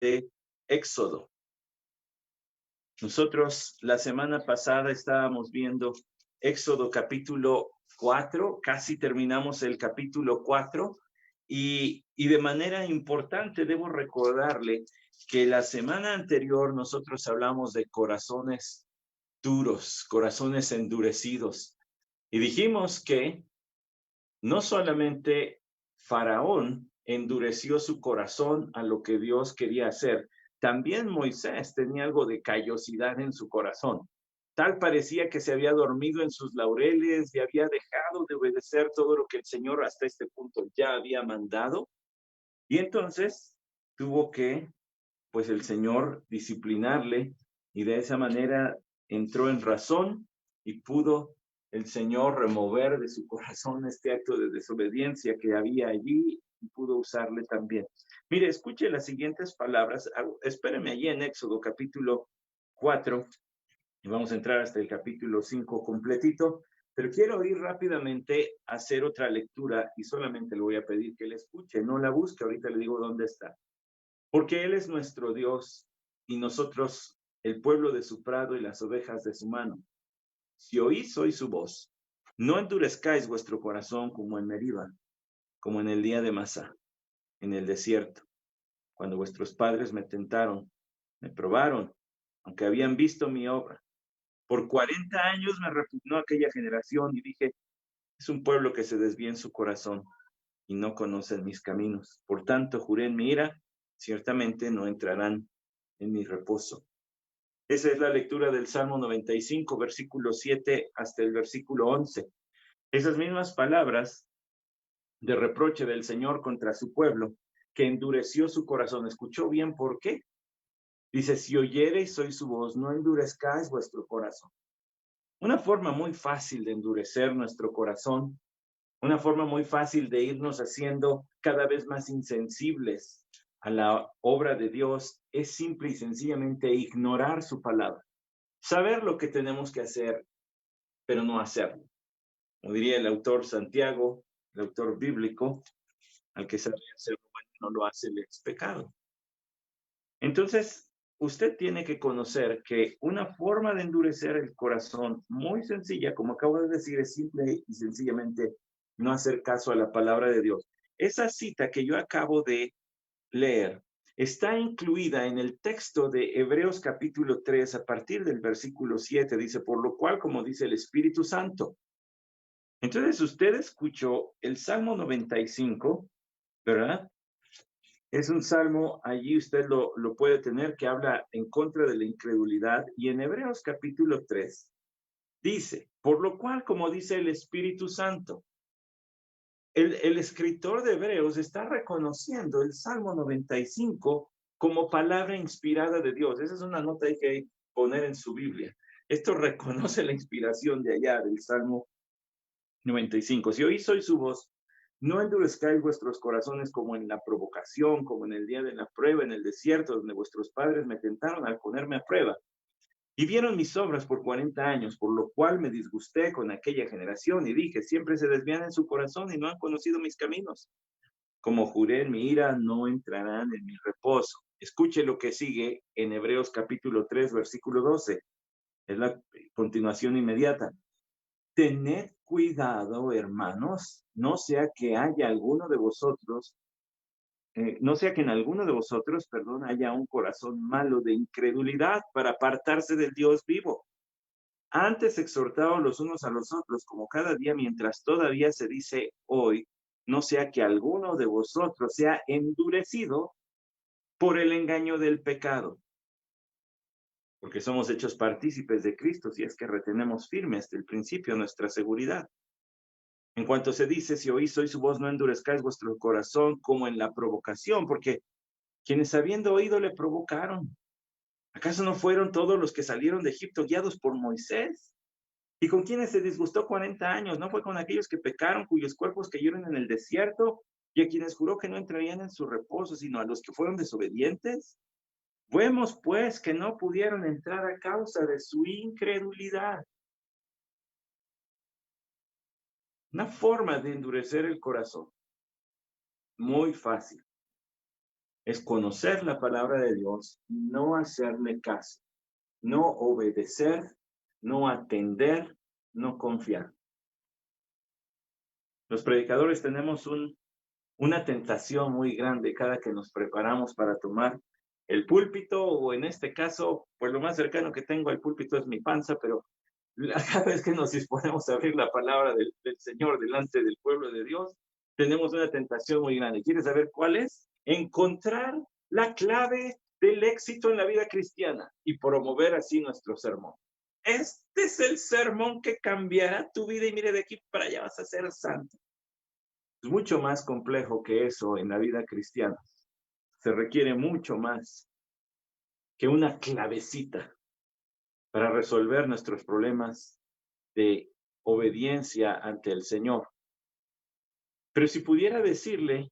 de Éxodo. Nosotros la semana pasada estábamos viendo Éxodo capítulo 4, casi terminamos el capítulo 4 y de manera importante debo recordarle que la semana anterior nosotros hablamos de corazones duros, corazones endurecidos y dijimos que no solamente Faraón endureció su corazón a lo que Dios quería hacer, también Moisés tenía algo de callosidad en su corazón. Tal parecía que se había dormido en sus laureles y había dejado de obedecer todo lo que el Señor hasta este punto ya había mandado. Y entonces tuvo que, pues el Señor disciplinarle y de esa manera entró en razón y pudo el Señor remover de su corazón este acto de desobediencia que había allí y pudo usarle también. Mire, escuche las siguientes palabras. Espéreme allí en Éxodo capítulo 4 y vamos a entrar hasta el capítulo 5 completito, pero quiero ir rápidamente a hacer otra lectura y solamente le voy a pedir que la escuche, no la busque, ahorita le digo dónde está. Porque Él es nuestro Dios y nosotros el pueblo de su prado y las ovejas de su mano. Si oís hoy su voz, no endurezcáis vuestro corazón como en Meriba, como en el día de Masá, en el desierto, cuando vuestros padres me tentaron, me probaron, aunque habían visto mi obra. Por 40 años me repugnó aquella generación y dije, es un pueblo que se desvía en su corazón y no conocen mis caminos. Por tanto, juré en mi ira, ciertamente no entrarán en mi reposo. Esa es la lectura del Salmo 95, versículo 7 hasta el versículo 11. Esas mismas palabras de reproche del Señor contra su pueblo, que endureció su corazón. ¿Escuchó bien por qué? Dice, si oyereis hoy su voz, no endurezcáis vuestro corazón. Una forma muy fácil de endurecer nuestro corazón, una forma muy fácil de irnos haciendo cada vez más insensibles a la obra de Dios, es simple y sencillamente ignorar su palabra. Saber lo que tenemos que hacer, pero no hacerlo. Como diría el autor Santiago, el autor bíblico, al que sabe hacer lo bueno no lo hace, le es pecado. Entonces, usted tiene que conocer que una forma de endurecer el corazón muy sencilla, como acabo de decir, es simple y sencillamente no hacer caso a la palabra de Dios. Esa cita que yo acabo de leer está incluida en el texto de Hebreos capítulo 3 a partir del versículo 7. Dice, por lo cual, como dice el Espíritu Santo. Entonces usted escuchó el Salmo 95, ¿verdad? Es un salmo, allí usted lo puede tener, que habla en contra de la incredulidad. Y en Hebreos capítulo 3 dice, por lo cual, como dice el Espíritu Santo, el escritor de Hebreos está reconociendo el Salmo 95 como palabra inspirada de Dios. Esa es una nota que hay que poner en su Biblia. Esto reconoce la inspiración de allá del Salmo 95. Si oís hoy su voz, no endurezcáis vuestros corazones como en la provocación, como en el día de la prueba, en el desierto, donde vuestros padres me tentaron al ponerme a prueba. Y vieron mis obras por 40 años, por lo cual me disgusté con aquella generación y dije, siempre se desvían en su corazón y no han conocido mis caminos. Como juré en mi ira, no entrarán en mi reposo. Escuche lo que sigue en Hebreos capítulo 3, versículo 12. Es la continuación inmediata. Tened cuidado, hermanos, no sea que haya alguno de vosotros, no sea que en alguno de vosotros, perdón, haya un corazón malo de incredulidad para apartarse del Dios vivo. Antes exhortaos los unos a los otros, como cada día, mientras todavía se dice hoy, no sea que alguno de vosotros sea endurecido por el engaño del pecado, porque somos hechos partícipes de Cristo, si es que retenemos firme hasta el principio nuestra seguridad. En cuanto se dice, si oís hoy su voz, no endurezcáis vuestro corazón como en la provocación, porque quienes habiendo oído le provocaron. ¿Acaso no fueron todos los que salieron de Egipto guiados por Moisés? ¿Y con quienes se disgustó 40 años? ¿No fue con aquellos que pecaron, cuyos cuerpos cayeron en el desierto, y a quienes juró que no entrarían en su reposo, sino a los que fueron desobedientes? Vemos, pues, que no pudieron entrar a causa de su incredulidad. Una forma de endurecer el corazón, muy fácil, es conocer la palabra de Dios, no hacerle caso, no obedecer, no atender, no confiar. Los predicadores tenemos una tentación muy grande cada que nos preparamos para tomar el púlpito, o en este caso, pues lo más cercano que tengo al púlpito es mi panza, pero cada vez que nos disponemos a abrir la palabra del Señor delante del pueblo de Dios, tenemos una tentación muy grande. ¿Quieres saber cuál es? Encontrar la clave del éxito en la vida cristiana y promover así nuestro sermón. Este es el sermón que cambiará tu vida y mire, de aquí para allá vas a ser santo. Es mucho más complejo que eso en la vida cristiana. Se requiere mucho más que una clavecita para resolver nuestros problemas de obediencia ante el Señor. Pero si pudiera decirle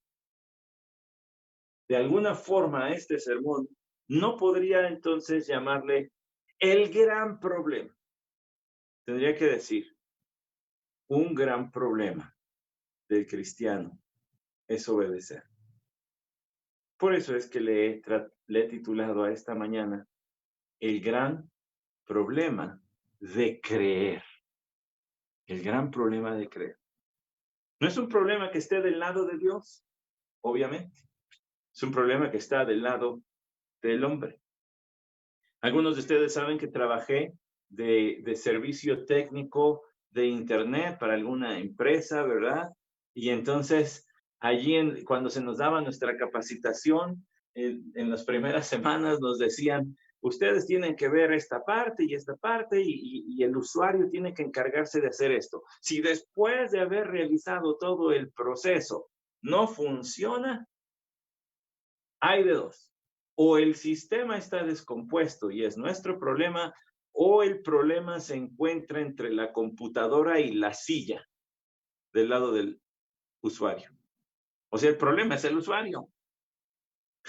de alguna forma a este sermón, no podría entonces llamarle el gran problema. Tendría que decir, un gran problema del cristiano es obedecer. Por eso es que le he titulado a esta mañana, el gran problema de creer. El gran problema de creer. No es un problema que esté del lado de Dios, obviamente. Es un problema que está del lado del hombre. Algunos de ustedes saben que trabajé de servicio técnico de Internet para alguna empresa, ¿verdad? Y entonces, allí cuando se nos daba nuestra capacitación, en las primeras semanas nos decían, ustedes tienen que ver esta parte y esta parte y el usuario tiene que encargarse de hacer esto. Si después de haber realizado todo el proceso no funciona, hay de dos. O el sistema está descompuesto y es nuestro problema, o el problema se encuentra entre la computadora y la silla del lado del usuario. O sea, el problema es el usuario.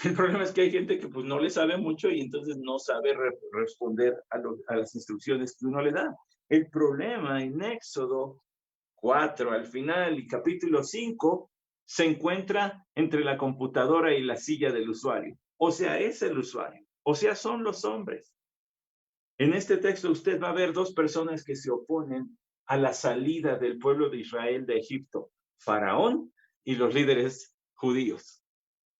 El problema es que hay gente que pues no le sabe mucho y entonces no sabe responder a las instrucciones que uno le da. El problema en Éxodo 4 al final y capítulo 5 se encuentra entre la computadora y la silla del usuario. O sea, es el usuario. O sea, son los hombres. En este texto usted va a ver dos personas que se oponen a la salida del pueblo de Israel de Egipto, Faraón y los líderes judíos.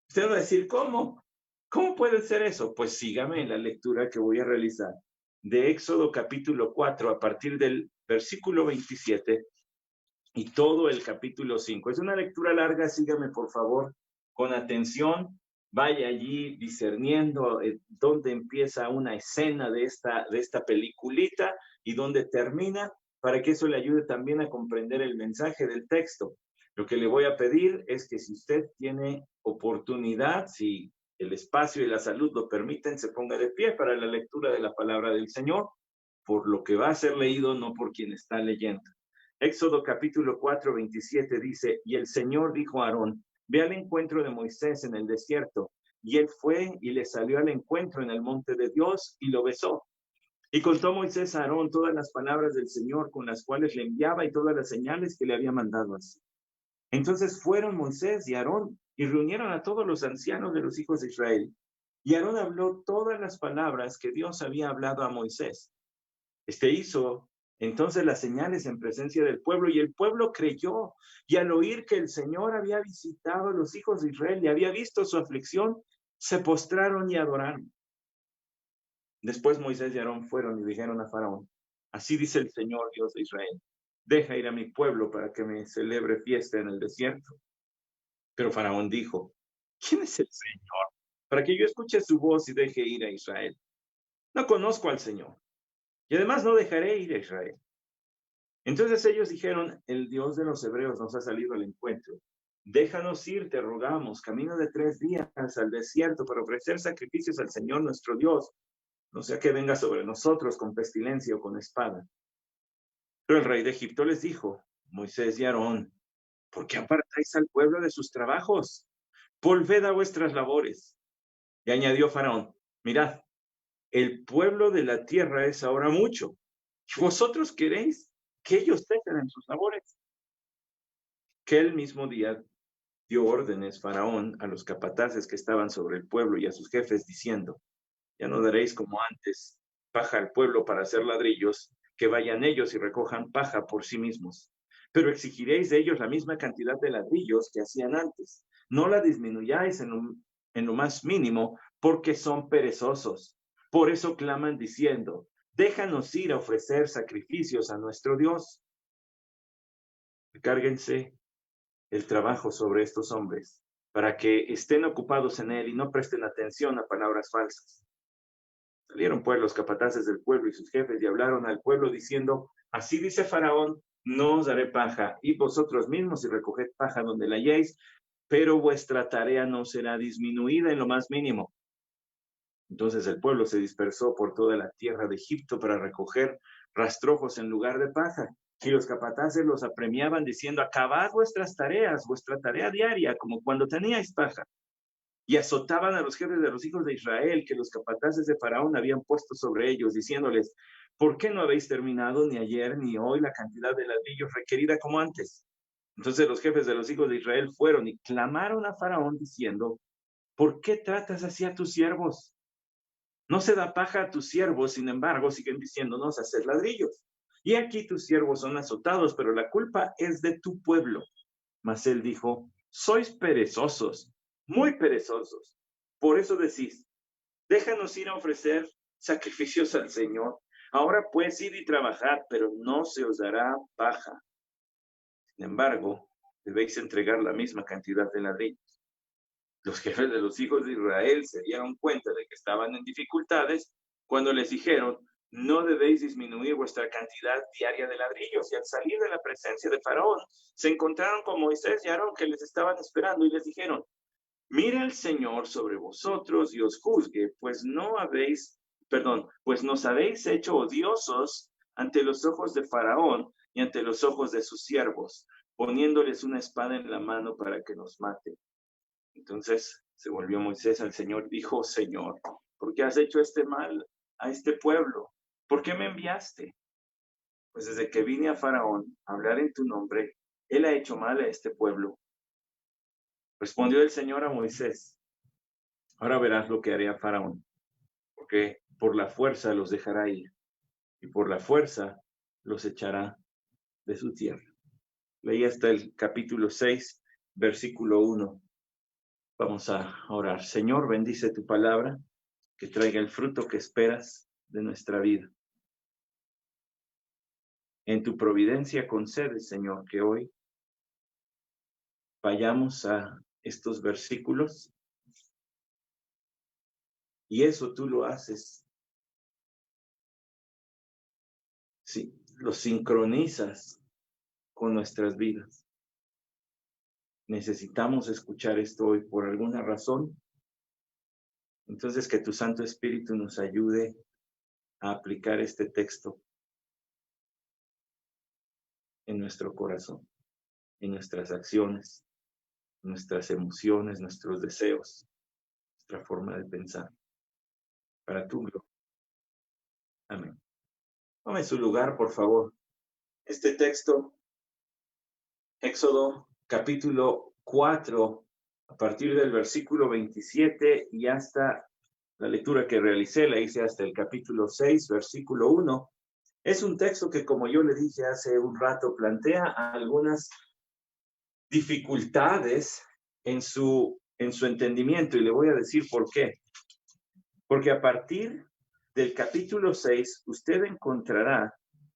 Usted va a decir, ¿cómo? ¿Cómo puede ser eso? Pues sígame en la lectura que voy a realizar de Éxodo capítulo 4 a partir del versículo 27 y todo el capítulo 5. Es una lectura larga, sígame por favor con atención. Vaya allí discerniendo dónde empieza una escena de esta peliculita y dónde termina, para que eso le ayude también a comprender el mensaje del texto. Lo que le voy a pedir es que si usted tiene oportunidad, si el espacio y la salud lo permiten, se ponga de pie para la lectura de la palabra del Señor, por lo que va a ser leído, no por quien está leyendo. Éxodo capítulo 4, 27 dice, y el Señor dijo a Aarón, ve al encuentro de Moisés en el desierto. Y él fue y le salió al encuentro en el monte de Dios y lo besó. Y contó Moisés a Aarón todas las palabras del Señor con las cuales le enviaba y todas las señales que le había mandado así. Entonces fueron Moisés y Aarón y reunieron a todos los ancianos de los hijos de Israel. Y Aarón habló todas las palabras que Dios había hablado a Moisés. Hizo entonces las señales en presencia del pueblo y el pueblo creyó. Y al oír que el Señor había visitado a los hijos de Israel y había visto su aflicción, se postraron y adoraron. Después Moisés y Aarón fueron y dijeron a Faraón, así dice el Señor Dios de Israel, deja ir a mi pueblo para que me celebre fiesta en el desierto. Pero Faraón dijo, ¿quién es el Señor? Para que yo escuche su voz y deje ir a Israel. No conozco al Señor. Y además no dejaré ir a Israel. Entonces ellos dijeron, el Dios de los hebreos nos ha salido al encuentro. Déjanos ir, te rogamos, camino de 3 días al desierto para ofrecer sacrificios al Señor nuestro Dios, no sea que venga sobre nosotros con pestilencia o con espada. Pero el rey de Egipto les dijo, Moisés y Aarón, ¿por qué apartáis al pueblo de sus trabajos? Volved a vuestras labores. Y añadió Faraón, mirad, el pueblo de la tierra es ahora mucho, y vosotros queréis que ellos dejen en sus labores. Que el mismo día dio órdenes Faraón a los capataces que estaban sobre el pueblo y a sus jefes, diciendo: ya no daréis como antes paja al pueblo para hacer ladrillos, que vayan ellos y recojan paja por sí mismos. Pero exigiréis de ellos la misma cantidad de ladrillos que hacían antes. No la disminuyáis en lo más mínimo, porque son perezosos. Por eso claman diciendo: déjanos ir a ofrecer sacrificios a nuestro Dios. Cárguense el trabajo sobre estos hombres, para que estén ocupados en él y no presten atención a palabras falsas. Salieron pues los capataces del pueblo y sus jefes y hablaron al pueblo diciendo: así dice Faraón, no os daré paja, id vosotros mismos y recoged paja donde la halléis, pero vuestra tarea no será disminuida en lo más mínimo. Entonces el pueblo se dispersó por toda la tierra de Egipto para recoger rastrojos en lugar de paja. Y los capataces los apremiaban diciendo: acabad vuestras tareas, vuestra tarea diaria, como cuando teníais paja. Y azotaban a los jefes de los hijos de Israel, que los capataces de Faraón habían puesto sobre ellos, diciéndoles: ¿por qué no habéis terminado ni ayer ni hoy la cantidad de ladrillos requerida como antes? Entonces los jefes de los hijos de Israel fueron y clamaron a Faraón diciendo: ¿por qué tratas así a tus siervos? No se da paja a tus siervos, sin embargo, siguen diciéndonos: hacer ladrillos. Y aquí tus siervos son azotados, pero la culpa es de tu pueblo. Mas él dijo: sois perezosos, muy perezosos. Por eso decís: déjanos ir a ofrecer sacrificios al Señor. Ahora pues id y trabajad, pero no se os dará paja. Sin embargo, debéis entregar la misma cantidad de ladrillos. Los jefes de los hijos de Israel se dieron cuenta de que estaban en dificultades cuando les dijeron: no debéis disminuir vuestra cantidad diaria de ladrillos. Y al salir de la presencia de Faraón, se encontraron con Moisés y Aarón, que les estaban esperando, y les dijeron: mire el Señor sobre vosotros y os juzgue, pues nos habéis hecho odiosos ante los ojos de Faraón y ante los ojos de sus siervos, poniéndoles una espada en la mano para que nos mate. Entonces se volvió Moisés al Señor y dijo: Señor, ¿por qué has hecho este mal a este pueblo? ¿Por qué me enviaste? Pues desde que vine a Faraón a hablar en tu nombre, él ha hecho mal a este pueblo. Respondió el Señor a Moisés: ahora verás lo que haré a Faraón, porque por la fuerza los dejará ir, y por la fuerza los echará de su tierra. Leí hasta el capítulo 6, versículo 1. Vamos a orar. Señor, bendice tu palabra, que traiga el fruto que esperas de nuestra vida. En tu providencia concede, Señor, que hoy vayamos a estos versículos, y eso tú lo haces. Sí, lo sincronizas con nuestras vidas. Necesitamos escuchar esto hoy por alguna razón. Entonces, que tu Santo Espíritu nos ayude a aplicar este texto en nuestro corazón, en nuestras acciones, nuestras emociones, nuestros deseos, nuestra forma de pensar. Para tu gloria. Amén. Tome su lugar, por favor. Este texto, Éxodo capítulo 4, a partir del versículo 27 y hasta la lectura que realicé, la hice hasta el capítulo 6, versículo 1. Es un texto que, como yo le dije hace un rato, plantea algunas dificultades en su entendimiento, y le voy a decir por qué. Porque a partir del capítulo 6, usted encontrará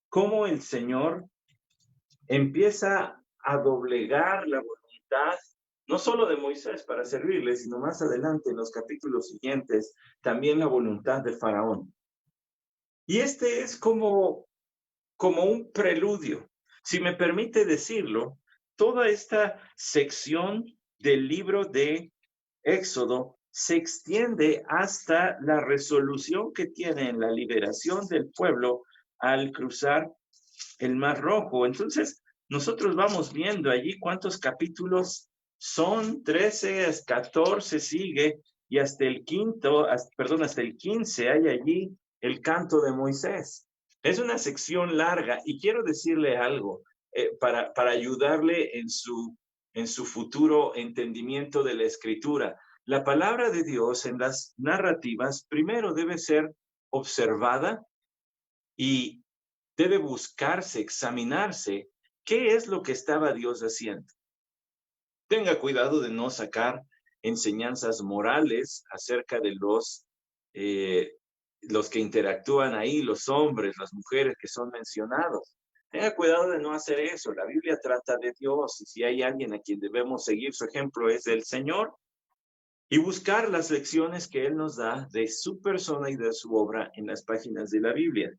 cómo el Señor empieza a doblegar la voluntad, no solo de Moisés para servirle, sino más adelante en los capítulos siguientes, también la voluntad de Faraón. Y este es como un preludio. Si me permite decirlo, toda esta sección del libro de Éxodo se extiende hasta la resolución que tiene en la liberación del pueblo al cruzar el Mar Rojo. Entonces, nosotros vamos viendo allí cuántos capítulos son, 13, 14 sigue, y hasta el 15 hay allí el canto de Moisés. Es una sección larga, y quiero decirle algo para ayudarle en su en su futuro entendimiento de la Escritura. La palabra de Dios en las narrativas primero debe ser observada y debe buscarse, examinarse qué es lo que estaba Dios haciendo. Tenga cuidado de no sacar enseñanzas morales acerca de los que interactúan ahí, los hombres, las mujeres que son mencionados. Tenga cuidado de no hacer eso. La Biblia trata de Dios y si hay alguien a quien debemos seguir su ejemplo es el Señor y buscar las lecciones que Él nos da de su persona y de su obra en las páginas de la Biblia.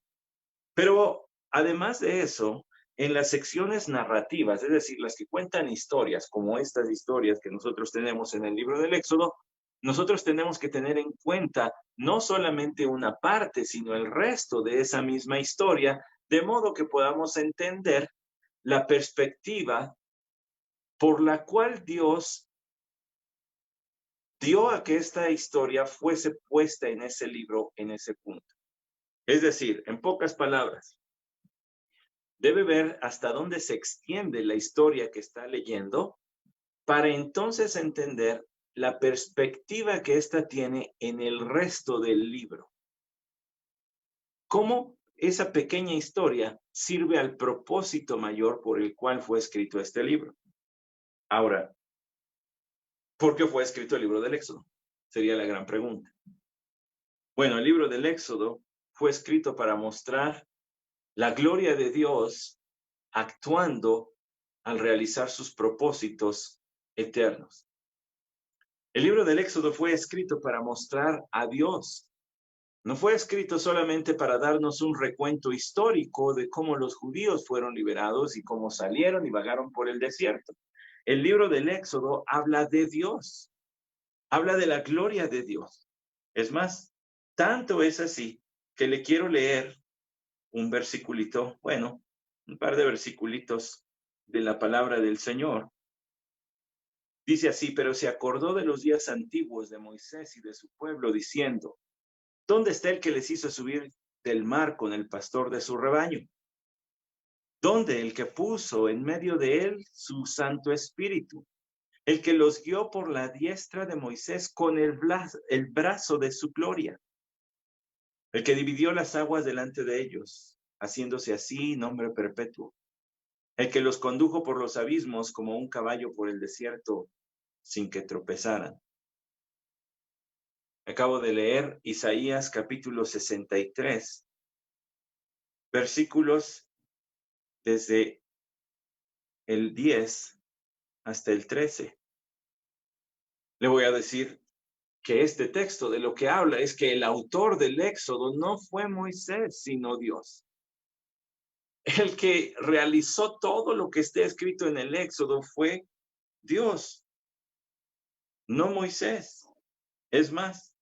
Pero además de eso, en las secciones narrativas, es decir, las que cuentan historias, como estas historias que nosotros tenemos en el libro del Éxodo, nosotros tenemos que tener en cuenta no solamente una parte, sino el resto de esa misma historia, de modo que podamos entender la perspectiva por la cual Dios dio a que esta historia fuese puesta en ese libro, en ese punto. Es decir, en pocas palabras, debe ver hasta dónde se extiende la historia que está leyendo para entonces entender la perspectiva que ésta tiene en el resto del libro. Cómo esa pequeña historia sirve al propósito mayor por el cual fue escrito este libro. Ahora, ¿por qué fue escrito el libro del Éxodo? Sería la gran pregunta. Bueno, el libro del Éxodo fue escrito para mostrar la gloria de Dios actuando al realizar sus propósitos eternos. El libro del Éxodo fue escrito para mostrar a Dios. No fue escrito solamente para darnos un recuento histórico de cómo los judíos fueron liberados y cómo salieron y vagaron por el desierto. El libro del Éxodo habla de Dios, habla de la gloria de Dios. Es más, tanto es así que le quiero leer un versiculito, bueno, un par de versiculitos de la palabra del Señor. Dice así: pero se acordó de los días antiguos de Moisés y de su pueblo, diciendo: ¿dónde está el que les hizo subir del mar con el pastor de su rebaño? ¿Dónde el que puso en medio de él su Santo Espíritu? El que los guió por la diestra de Moisés con el brazo de su gloria. El que dividió las aguas delante de ellos, haciéndose así nombre perpetuo. El que los condujo por los abismos como un caballo por el desierto, sin que tropezaran. Acabo de leer Isaías capítulo 63, versículos desde el 10 hasta el 13. Le voy a decir que este texto de lo que habla es que el autor del Éxodo no fue Moisés, sino Dios. El que realizó todo lo que está escrito en el Éxodo fue Dios, no Moisés. Es más,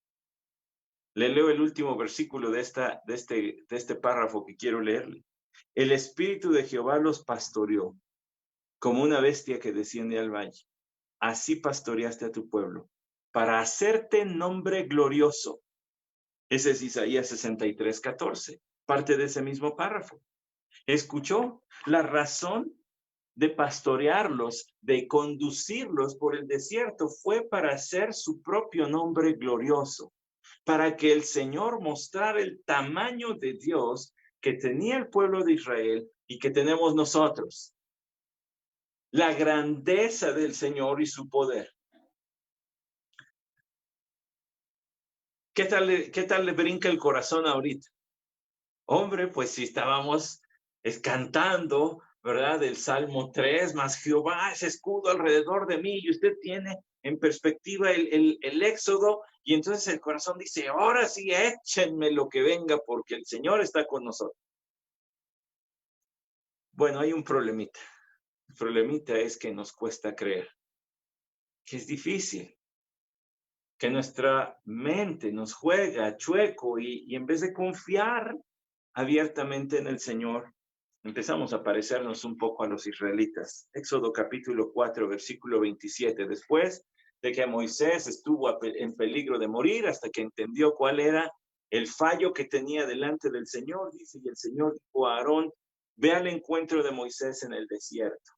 le leo el último versículo de este párrafo que quiero leerle. El Espíritu de Jehová los pastoreó como una bestia que desciende al valle. Así pastoreaste a tu pueblo, para hacerte nombre glorioso. Ese es Isaías 63:14, parte de ese mismo párrafo. ¿Escuchó? La razón de pastorearlos, de conducirlos por el desierto, fue para hacer su propio nombre glorioso, para que el Señor mostrara el tamaño de Dios que tenía el pueblo de Israel y que tenemos nosotros. La grandeza del Señor y su poder. ¿Qué tal le brinca el corazón ahorita? Hombre, pues si estábamos cantando, ¿verdad? Del Salmo 3, más Jehová es escudo alrededor de mí, y usted tiene en perspectiva el Éxodo, y entonces el corazón dice: ahora sí, échenme lo que venga, porque el Señor está con nosotros. Bueno, hay un problemita. El problemita es que nos cuesta creer, que es difícil, que nuestra mente nos juega chueco y en vez de confiar abiertamente en el Señor, empezamos a parecernos un poco a los israelitas. Éxodo capítulo 4, versículo 27. Después de que Moisés estuvo en peligro de morir, hasta que entendió cuál era el fallo que tenía delante del Señor, dice, y el Señor dijo a Aarón: ve al encuentro de Moisés en el desierto.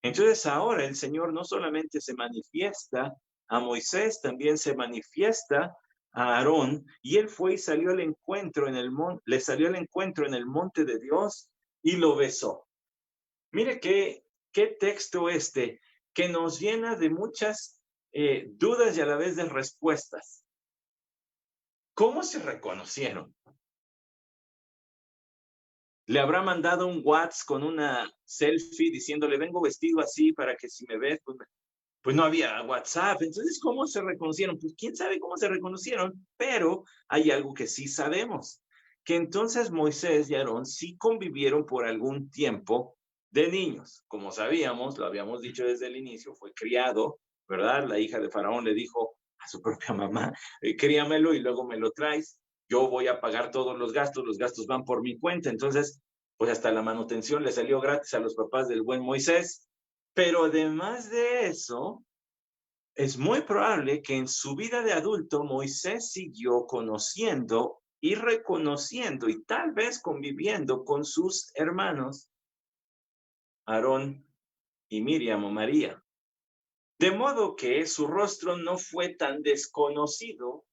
Entonces ahora el Señor no solamente se manifiesta a Moisés, también se manifiesta a Aarón, y él fue y salió al encuentro en el monte, le salió al encuentro en el monte de Dios y lo besó. Mire qué texto este, que nos llena de muchas dudas y a la vez de respuestas. ¿Cómo se reconocieron? Le habrá mandado un WhatsApp con una selfie diciéndole, vengo vestido así para que si me ves, pues no había WhatsApp. Entonces, ¿cómo se reconocieron? Pues quién sabe cómo se reconocieron, pero hay algo que sí sabemos, que entonces Moisés y Aarón sí convivieron por algún tiempo de niños. Como sabíamos, lo habíamos dicho desde el inicio, fue criado, ¿verdad? La hija de Faraón le dijo a su propia mamá, críamelo y luego me lo traes. Yo voy a pagar todos los gastos van por mi cuenta. Entonces, pues hasta la manutención le salió gratis a los papás del buen Moisés. Pero además de eso, es muy probable que en su vida de adulto Moisés siguió conociendo y reconociendo y tal vez conviviendo con sus hermanos Aarón y Miriam o María. De modo que su rostro no fue tan desconocido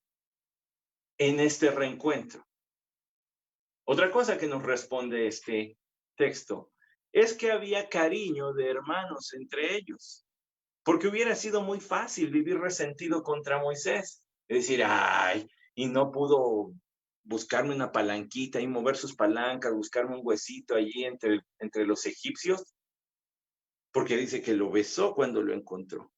en este reencuentro. Otra cosa que nos responde este texto es que había cariño de hermanos entre ellos. Porque hubiera sido muy fácil vivir resentido contra Moisés. Es decir, ay, y no pudo buscarme una palanquita y mover sus palancas, buscarme un huesito allí entre los egipcios, porque dice que lo besó cuando lo encontró.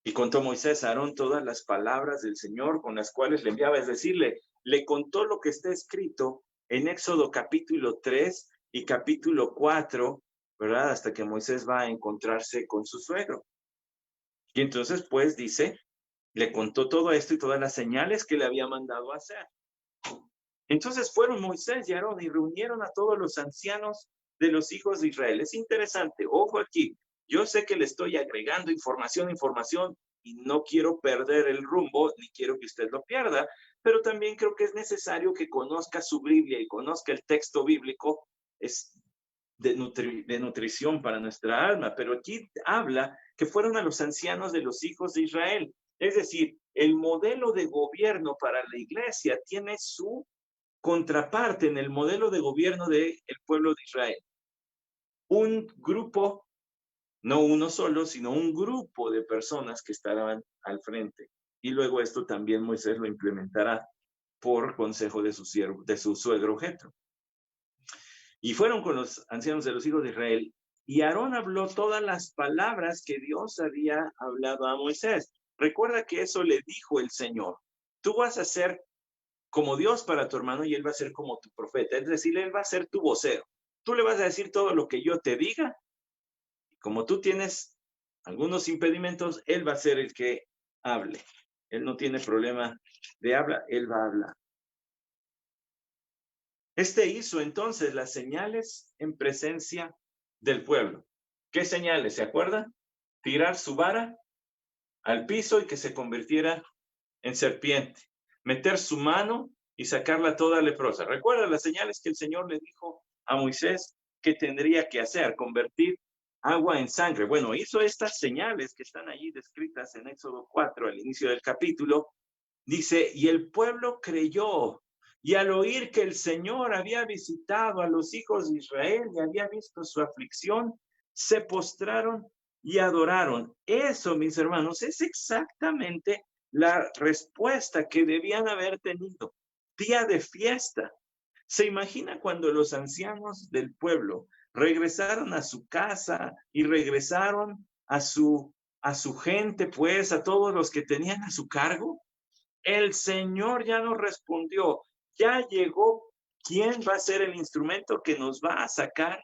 Y contó Moisés a Aarón todas las palabras del Señor con las cuales le enviaba, es decir, le contó lo que está escrito en Éxodo capítulo 3 y capítulo 4, ¿verdad? Hasta que Moisés va a encontrarse con su suegro. Y entonces, pues, dice, le contó todo esto y todas las señales que le había mandado hacer. Entonces fueron Moisés y Aarón y reunieron a todos los ancianos de los hijos de Israel. Es interesante, ojo aquí, yo sé que le estoy agregando información, y no quiero perder el rumbo, ni quiero que usted lo pierda, pero también creo que es necesario que conozca su Biblia y conozca el texto bíblico. Es de nutrición para nuestra alma, pero aquí habla que fueron a los ancianos de los hijos de Israel. Es decir, el modelo de gobierno para la iglesia tiene su contraparte en el modelo de gobierno del pueblo de Israel. Un grupo, no uno solo, sino un grupo de personas que estarán al frente. Y luego esto también Moisés lo implementará por consejo de su suegro Jetro. Y fueron con los ancianos de los hijos de Israel, y Aarón habló todas las palabras que Dios había hablado a Moisés. Recuerda que eso le dijo el Señor. Tú vas a ser como Dios para tu hermano y él va a ser como tu profeta. Es decir, él va a ser tu vocero. Tú le vas a decir todo lo que yo te diga. Y como tú tienes algunos impedimentos, él va a ser el que hable. Él no tiene problema de habla, él va a hablar. Este hizo entonces las señales en presencia del pueblo. ¿Qué señales? ¿Se acuerdan? Tirar su vara al piso y que se convirtiera en serpiente. Meter su mano y sacarla toda leprosa. ¿Recuerda las señales que el Señor le dijo a Moisés que tendría que hacer? Convertir agua en sangre. Bueno, hizo estas señales que están allí descritas en Éxodo 4, al inicio del capítulo. Dice, y el pueblo creyó, y al oír que el Señor había visitado a los hijos de Israel y había visto su aflicción, se postraron y adoraron. Eso, mis hermanos, es exactamente la respuesta que debían haber tenido. Día de fiesta. ¿Se imagina cuando los ancianos del pueblo regresaron a su casa y regresaron a su gente, pues, a todos los que tenían a su cargo? El Señor ya nos respondió, ya llegó. ¿Quién va a ser el instrumento que nos va a sacar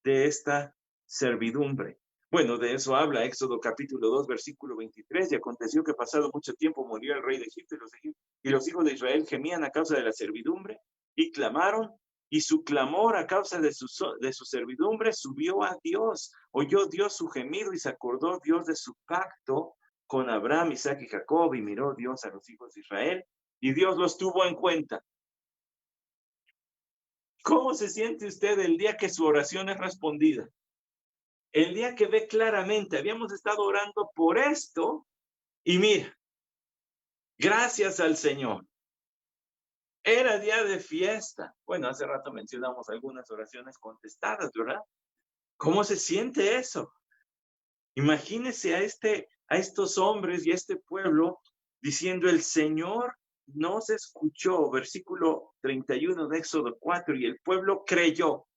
de esta servidumbre? Bueno, de eso habla Éxodo capítulo 2, versículo 23. Y aconteció que pasado mucho tiempo murió el rey de Egipto y los hijos de Israel gemían a causa de la servidumbre y clamaron. Y su clamor a causa de su servidumbre subió a Dios. Oyó Dios su gemido y se acordó Dios de su pacto con Abraham, Isaac y Jacob, y miró Dios a los hijos de Israel, y Dios los tuvo en cuenta. ¿Cómo se siente usted el día que su oración es respondida? El día que ve claramente, habíamos estado orando por esto, y mira, gracias al Señor. Era día de fiesta. Bueno, hace rato mencionamos algunas oraciones contestadas, ¿verdad? ¿Cómo se siente eso? Imagínese a estos hombres y a este pueblo diciendo, el Señor nos escuchó, versículo 31 de Éxodo 4, y el pueblo creyó.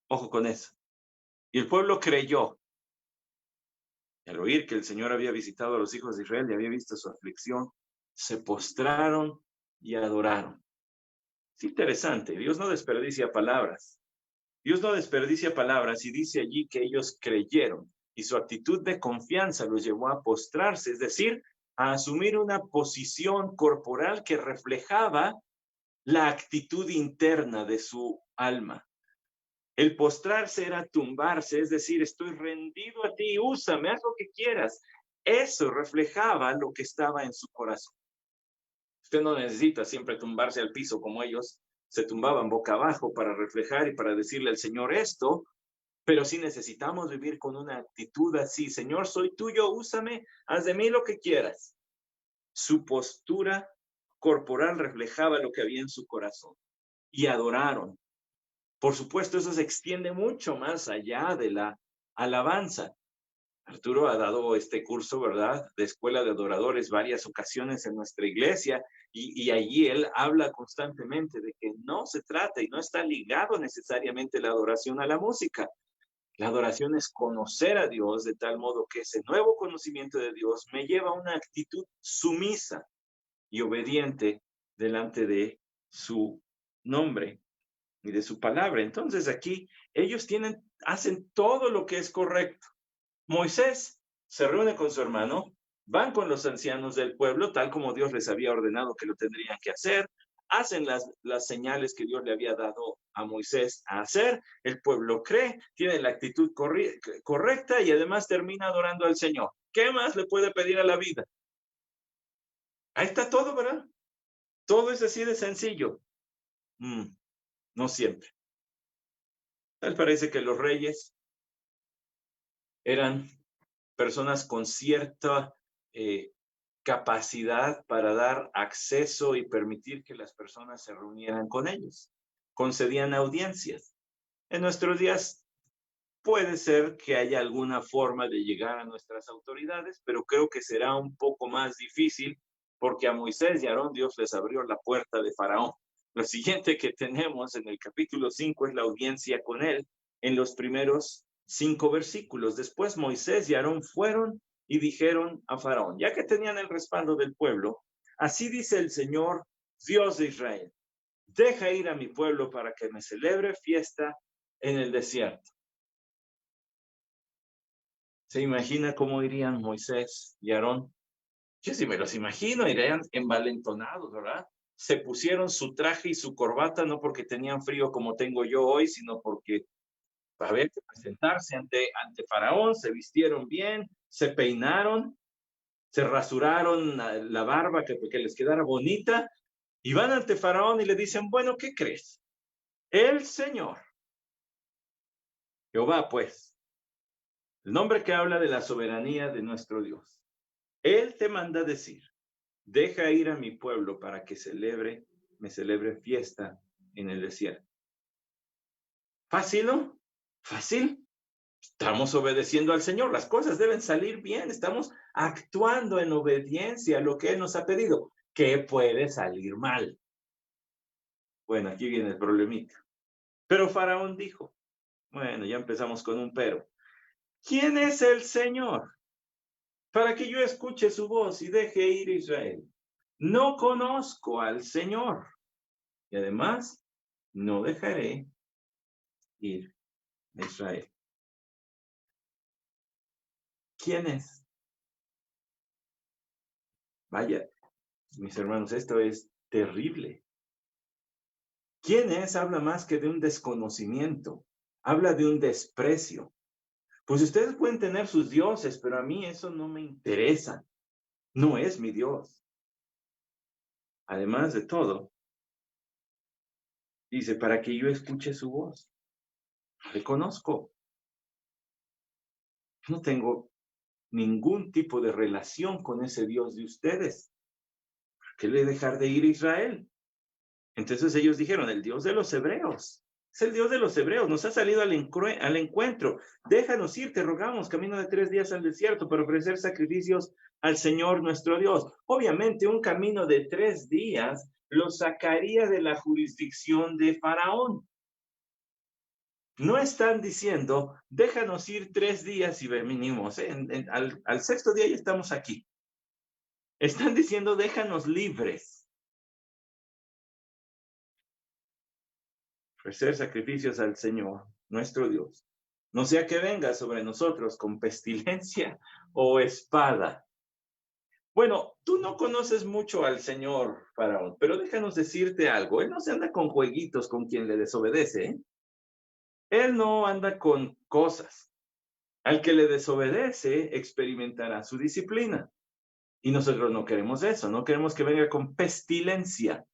Ojo con eso. Y el pueblo creyó. Al oír que el Señor había visitado a los hijos de Israel y había visto su aflicción, se postraron y adoraron. Es interesante, Dios no desperdicia palabras. Dios no desperdicia palabras y dice allí que ellos creyeron y su actitud de confianza los llevó a postrarse, es decir, a asumir una posición corporal que reflejaba la actitud interna de su alma. El postrarse era tumbarse, es decir, estoy rendido a ti, úsame, haz lo que quieras. Eso reflejaba lo que estaba en su corazón. Usted no necesita siempre tumbarse al piso como ellos se tumbaban boca abajo para reflejar y para decirle al Señor esto, pero sí necesitamos vivir con una actitud así. Señor, soy tuyo, úsame, haz de mí lo que quieras. Su postura corporal reflejaba lo que había en su corazón y adoraron. Por supuesto, eso se extiende mucho más allá de la alabanza. Arturo ha dado este curso, ¿verdad?, de escuela de adoradores varias ocasiones en nuestra iglesia y allí él habla constantemente de que no se trata y no está ligado necesariamente la adoración a la música. La adoración es conocer a Dios de tal modo que ese nuevo conocimiento de Dios me lleva a una actitud sumisa y obediente delante de su nombre y de su palabra. Entonces aquí ellos hacen todo lo que es correcto. Moisés se reúne con su hermano, van con los ancianos del pueblo, tal como Dios les había ordenado que lo tendrían que hacer, hacen las señales que Dios le había dado a Moisés a hacer, el pueblo cree, tiene la actitud correcta y además termina adorando al Señor. ¿Qué más le puede pedir a la vida? Ahí está todo, ¿verdad? Todo es así de sencillo. No siempre. Tal parece que los reyes eran personas con cierta capacidad para dar acceso y permitir que las personas se reunieran con ellos. Concedían audiencias. En nuestros días puede ser que haya alguna forma de llegar a nuestras autoridades, pero creo que será un poco más difícil porque a Moisés y a Aarón Dios les abrió la puerta de Faraón. Lo siguiente que tenemos en el capítulo 5 es la audiencia con él en los primeros 5 versículos. Después Moisés y Aarón fueron y dijeron a Faraón, ya que tenían el respaldo del pueblo, así dice el Señor, Dios de Israel, deja ir a mi pueblo para que me celebre fiesta en el desierto. ¿Se imagina cómo irían Moisés y Aarón? Yo sí me los imagino, irían envalentonados, ¿verdad? Se pusieron su traje y su corbata no porque tenían frío como tengo yo hoy, sino porque había que presentarse ante Faraón, se vistieron bien, se peinaron, se rasuraron la barba que les quedara bonita y van ante Faraón y le dicen, bueno, ¿qué crees? El Señor, Jehová pues, el nombre que habla de la soberanía de nuestro Dios, Él te manda decir, deja ir a mi pueblo para que me celebre fiesta en el desierto. ¿Fácil, no? ¿Fácil? Estamos obedeciendo al Señor, las cosas deben salir bien, estamos actuando en obediencia a lo que Él nos ha pedido. ¿Qué puede salir mal? Bueno, aquí viene el problemita. Pero Faraón dijo, bueno, ya empezamos con un pero. ¿Quién es el Señor? Para que yo escuche su voz y deje ir a Israel. No conozco al Señor. Y además, no dejaré ir a Israel. ¿Quién es? Vaya, mis hermanos, esto es terrible. ¿Quién es? Habla más que de un desconocimiento. Habla de un desprecio. Pues ustedes pueden tener sus dioses, pero a mí eso no me interesa. No es mi Dios. Además de todo, dice, para que yo escuche su voz. No le conozco. no tengo ningún tipo de relación con ese Dios de ustedes. ¿Por qué le dejar de ir a Israel? Entonces ellos dijeron, el Dios de los hebreos. Es el Dios de los hebreos, nos ha salido al encuentro. Déjanos ir, te rogamos, camino de 3 días al desierto para ofrecer sacrificios al Señor nuestro Dios. Obviamente un camino de 3 días lo sacaría de la jurisdicción de Faraón. No están diciendo, déjanos ir 3 días y venimos. Al 6.º día ya estamos aquí. Están diciendo, déjanos libres. Ofrecer sacrificios al Señor, nuestro Dios. No sea que venga sobre nosotros con pestilencia o espada. Bueno, tú no conoces mucho al Señor, Faraón, pero déjanos decirte algo. Él no se anda con jueguitos con quien le desobedece, ¿eh? Él no anda con cosas. Al que le desobedece, experimentará su disciplina. Y nosotros no queremos eso, no queremos que venga con pestilencia.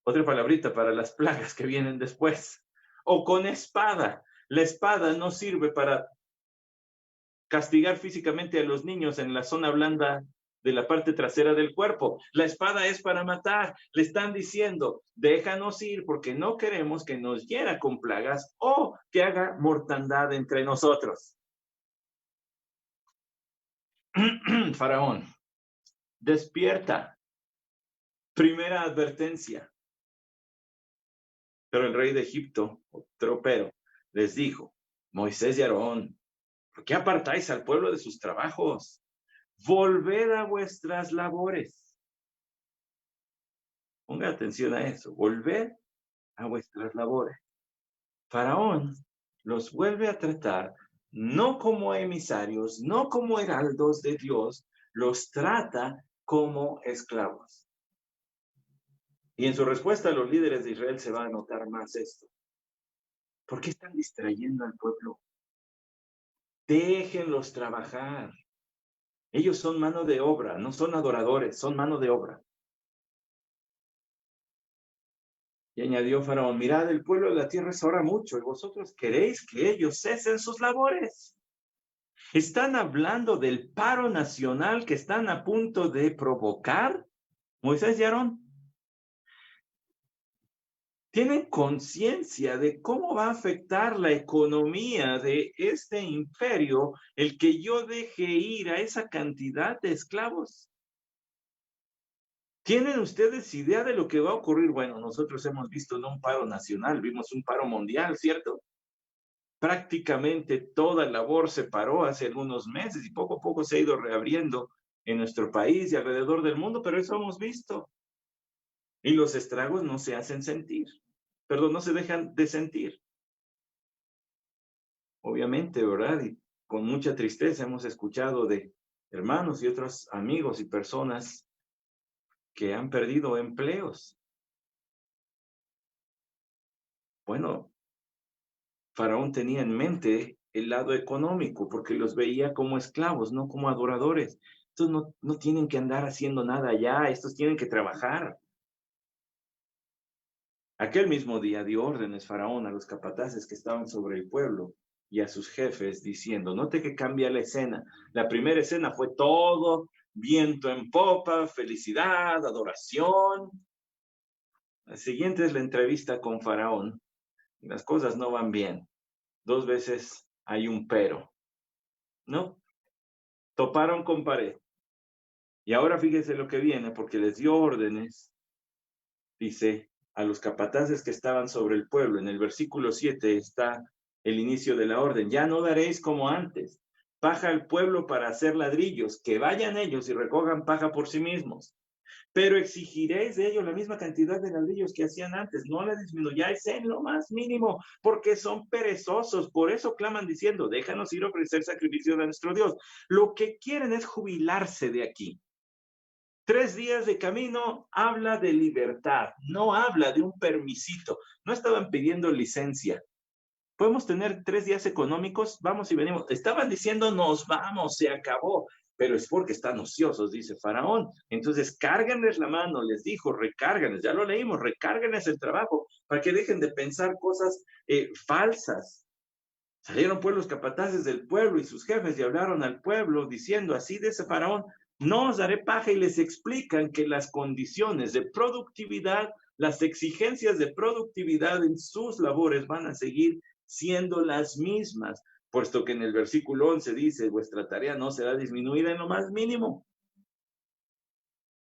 Otra palabrita para las plagas que vienen después. O con espada. La espada no sirve para castigar físicamente a los niños en la zona blanda de la parte trasera del cuerpo. La espada es para matar. Le están diciendo, déjanos ir porque no queremos que nos hiera con plagas o que haga mortandad entre nosotros. Faraón, despierta. Primera advertencia. Pero el rey de Egipto, tropero, les dijo, Moisés y Aarón, ¿por qué apartáis al pueblo de sus trabajos? Volved a vuestras labores. Ponga atención a eso. Volved a vuestras labores. Faraón los vuelve a tratar no como emisarios, no como heraldos de Dios, los trata como esclavos. Y en su respuesta a los líderes de Israel se va a notar más esto. ¿Por qué están distrayendo al pueblo? Déjenlos trabajar. Ellos son mano de obra, no son adoradores, son mano de obra. Y añadió Faraón, mirad, el pueblo de la tierra es ahora mucho, y vosotros queréis que ellos cesen sus labores. Están hablando del paro nacional que están a punto de provocar Moisés y Aarón. Tienen conciencia de cómo va a afectar la economía de este imperio el que yo deje ir a esa cantidad de esclavos. ¿Tienen ustedes idea de lo que va a ocurrir? Bueno, nosotros hemos visto no un paro nacional, vimos un paro mundial, ¿cierto? Prácticamente toda labor se paró hace algunos meses y poco a poco se ha ido reabriendo en nuestro país y alrededor del mundo, pero eso hemos visto. Y los estragos no se hacen sentir, perdón, no se dejan de sentir. Obviamente, ¿verdad? Y con mucha tristeza hemos escuchado de hermanos y otros amigos y personas que han perdido empleos. Bueno, Faraón tenía en mente el lado económico porque los veía como esclavos, no como adoradores. Estos no tienen que andar haciendo nada allá, estos tienen que trabajar. Aquel mismo día dio órdenes Faraón a los capataces que estaban sobre el pueblo y a sus jefes diciendo, note que cambia la escena. La primera escena fue todo viento en popa, felicidad, adoración. La siguiente es la entrevista con Faraón. Las cosas no van bien. 2 veces hay un pero, ¿no? Toparon con pared. Y ahora fíjese lo que viene, porque les dio órdenes, dice, a los capataces que estaban sobre el pueblo. En el versículo 7 está el inicio de la orden. Ya no daréis como antes, paja al pueblo para hacer ladrillos, que vayan ellos y recojan paja por sí mismos. Pero exigiréis de ellos la misma cantidad de ladrillos que hacían antes, no la disminuyáis en lo más mínimo, porque son perezosos, por eso claman diciendo, déjanos ir a ofrecer sacrificio a nuestro Dios. Lo que quieren es jubilarse de aquí. 3 días de camino habla de libertad, no habla de un permisito, no estaban pidiendo licencia. Podemos tener 3 días económicos, vamos y venimos. Estaban diciendo, nos vamos, se acabó. Pero es porque están ociosos, dice Faraón. Entonces, cárguenles la mano, les dijo, recárguenles, ya lo leímos, recárguenles el trabajo, para que dejen de pensar cosas falsas. Salieron pues los capataces del pueblo y sus jefes y hablaron al pueblo diciendo, así de ese Faraón, no os daré paja, y les explican que las condiciones de productividad, las exigencias de productividad en sus labores van a seguir siendo las mismas, puesto que en el versículo 11 dice, vuestra tarea no será disminuida en lo más mínimo.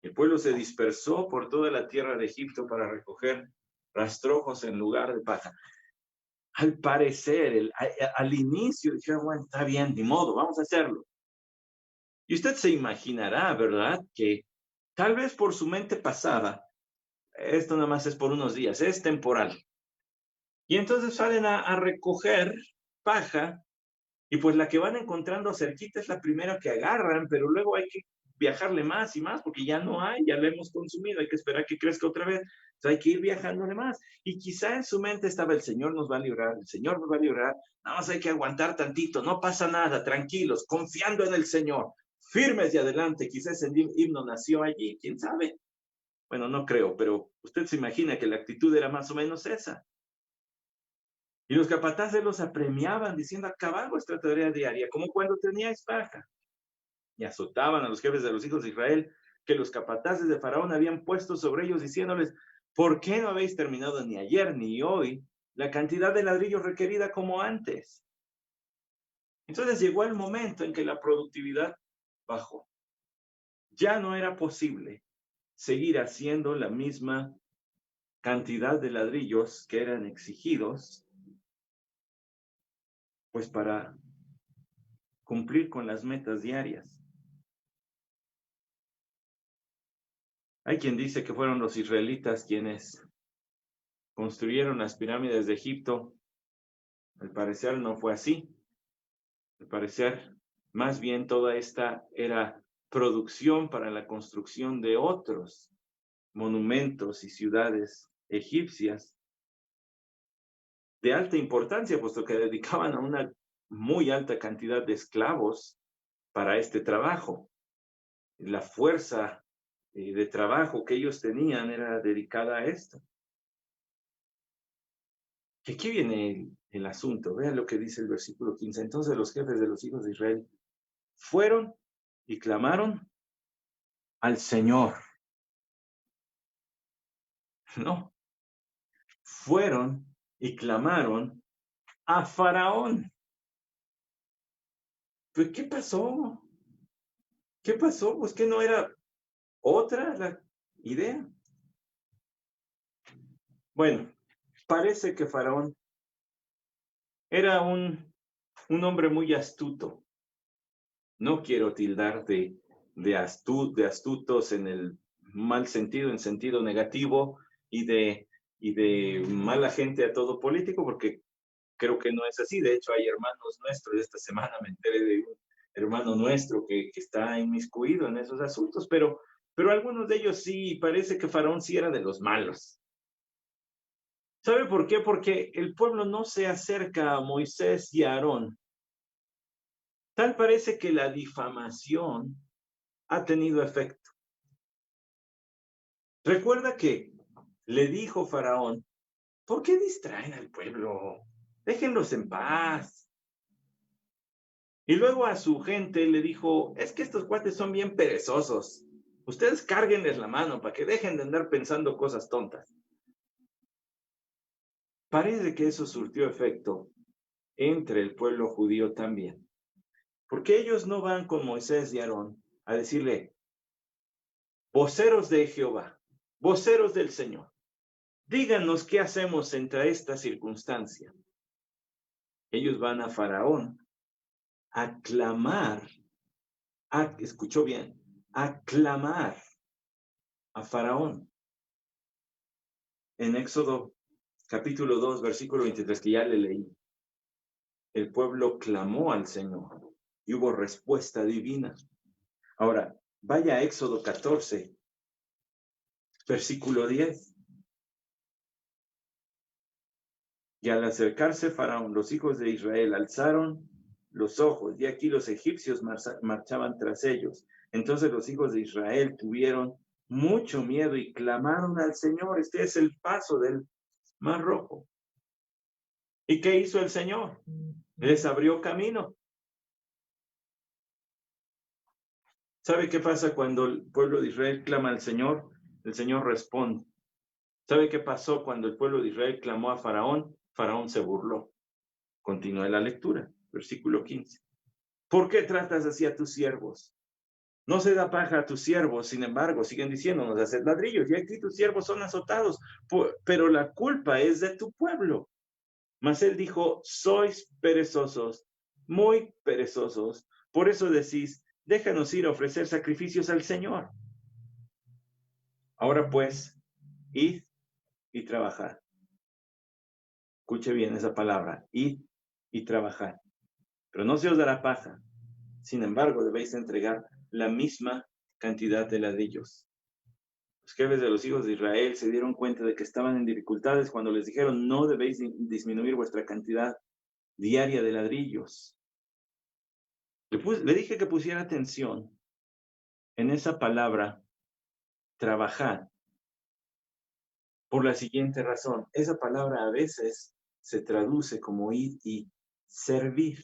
El pueblo se dispersó por toda la tierra de Egipto para recoger rastrojos en lugar de paja. Al parecer, al inicio dijeron, bueno, está bien, ni modo, vamos a hacerlo. Y usted se imaginará, ¿verdad? Que tal vez por su mente pasada, esto nada más es por unos días, es temporal. Y entonces salen a recoger paja, y pues la que van encontrando cerquita es la primera que agarran, pero luego hay que viajarle más y más, porque ya no hay, ya la hemos consumido, hay que esperar que crezca otra vez. Entonces hay que ir viajándole más. Y quizá en su mente estaba, el Señor nos va a librar, el Señor nos va a librar, nada más hay que aguantar tantito, no pasa nada, tranquilos, confiando en el Señor, firmes y adelante. Quizá ese himno nació allí, quién sabe. Bueno, no creo, pero usted se imagina que la actitud era más o menos esa. Y los capataces los apremiaban diciendo, acabad vuestra tarea diaria, como cuando teníais paja. Y azotaban a los jefes de los hijos de Israel, que los capataces de Faraón habían puesto sobre ellos, diciéndoles, ¿por qué no habéis terminado ni ayer ni hoy la cantidad de ladrillos requerida como antes? Entonces llegó el momento en que la productividad bajó. Ya no era posible seguir haciendo la misma cantidad de ladrillos que eran exigidos, pues para cumplir con las metas diarias. Hay quien dice que fueron los israelitas quienes construyeron las pirámides de Egipto. Al parecer no fue así. Al parecer, más bien toda esta era producción para la construcción de otros monumentos y ciudades egipcias de alta importancia, puesto que dedicaban a una muy alta cantidad de esclavos para este trabajo. La fuerza de trabajo que ellos tenían era dedicada a esto. Que aquí viene el asunto. Vean lo que dice el versículo 15. Entonces los jefes de los hijos de Israel fueron y clamaron al Señor. No, fueron y clamaron a Faraón. Pues, ¿qué pasó? ¿Qué pasó? Pues que no era otra la idea. Bueno, parece que Faraón era un hombre muy astuto. No quiero tildar de astutos en el mal sentido, en sentido negativo, y de mala gente a todo político, porque creo que no es así. De hecho, hay hermanos nuestros, esta semana me enteré de un hermano nuestro que está inmiscuido en esos asuntos, pero algunos de ellos sí, parece que Faraón sí era de los malos. ¿Sabe por qué? Porque el pueblo no se acerca a Moisés y a Aarón. Tal parece que la difamación ha tenido efecto. Recuerda que le dijo Faraón, ¿por qué distraen al pueblo? Déjenlos en paz. Y luego a su gente le dijo, es que estos cuates son bien perezosos. Ustedes cárguenles la mano para que dejen de andar pensando cosas tontas. Parece que eso surtió efecto entre el pueblo judío también. Porque ellos no van con Moisés y Aarón a decirle, voceros de Jehová, voceros del Señor, díganos qué hacemos entre esta circunstancia. Ellos van a Faraón a clamar, escuchó bien, a clamar a Faraón. En Éxodo capítulo 2, versículo 23, que ya le leí, el pueblo clamó al Señor y hubo respuesta divina. Ahora, vaya a Éxodo 14, versículo 10. Y al acercarse Faraón, los hijos de Israel alzaron los ojos, y aquí los egipcios marchaban tras ellos. Entonces los hijos de Israel tuvieron mucho miedo y clamaron al Señor. Este es el paso del Mar Rojo. ¿Y qué hizo el Señor? Les abrió camino. ¿Sabe qué pasa cuando el pueblo de Israel clama al Señor? El Señor responde. ¿Sabe qué pasó cuando el pueblo de Israel clamó a Faraón? Faraón se burló. Continúa la lectura, versículo 15. ¿Por qué tratas así a tus siervos? No se da paja a tus siervos, sin embargo, siguen diciéndonos, haced ladrillos, y aquí tus siervos son azotados, pero la culpa es de tu pueblo. Mas él dijo, sois perezosos, muy perezosos, por eso decís, déjanos ir a ofrecer sacrificios al Señor. Ahora pues, id y trabajad. Escuche bien esa palabra, id y trabajad. Pero no se os dará paja. Sin embargo, debéis entregar la misma cantidad de ladrillos. Los jefes de los hijos de Israel se dieron cuenta de que estaban en dificultades cuando les dijeron, no debéis disminuir vuestra cantidad diaria de ladrillos. Le dije que pusiera atención en esa palabra, trabajar, por la siguiente razón. Esa palabra a veces se traduce como ir y servir,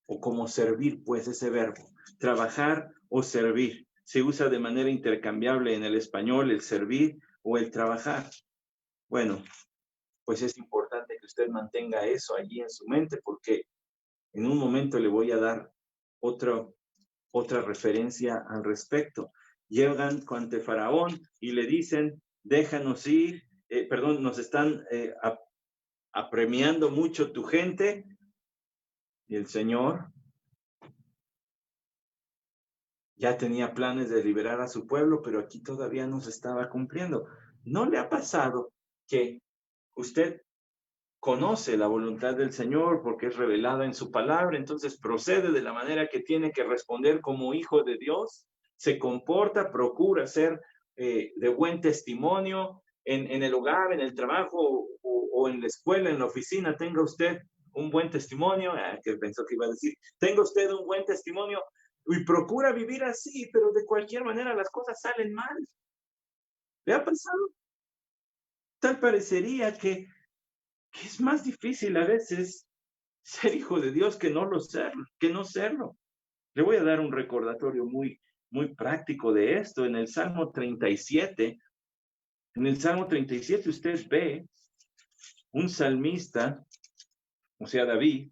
o como servir, pues ese verbo, trabajar o servir. Se usa de manera intercambiable en el español el servir o el trabajar. Bueno, pues es importante que usted mantenga eso allí en su mente, porque en un momento le voy a dar otra referencia al respecto. Llegan ante Faraón y le dicen, déjanos ir, nos están apremiando mucho tu gente. Y el Señor ya tenía planes de liberar a su pueblo, pero aquí todavía no se estaba cumpliendo. ¿No le ha pasado que usted conoce la voluntad del Señor porque es revelada en su palabra, entonces procede de la manera que tiene que responder como hijo de Dios, se comporta, procura ser de buen testimonio en el hogar, en el trabajo o en la escuela, en la oficina, tenga usted un buen testimonio, que pensó que iba a decir, tenga usted un buen testimonio y procura vivir así, pero de cualquier manera las cosas salen mal. ¿Le ha pasado? Tal parecería que es más difícil a veces ser hijo de Dios que no serlo. Le voy a dar un recordatorio muy práctico de esto. En el Salmo 37, usted ve un salmista, o sea, David,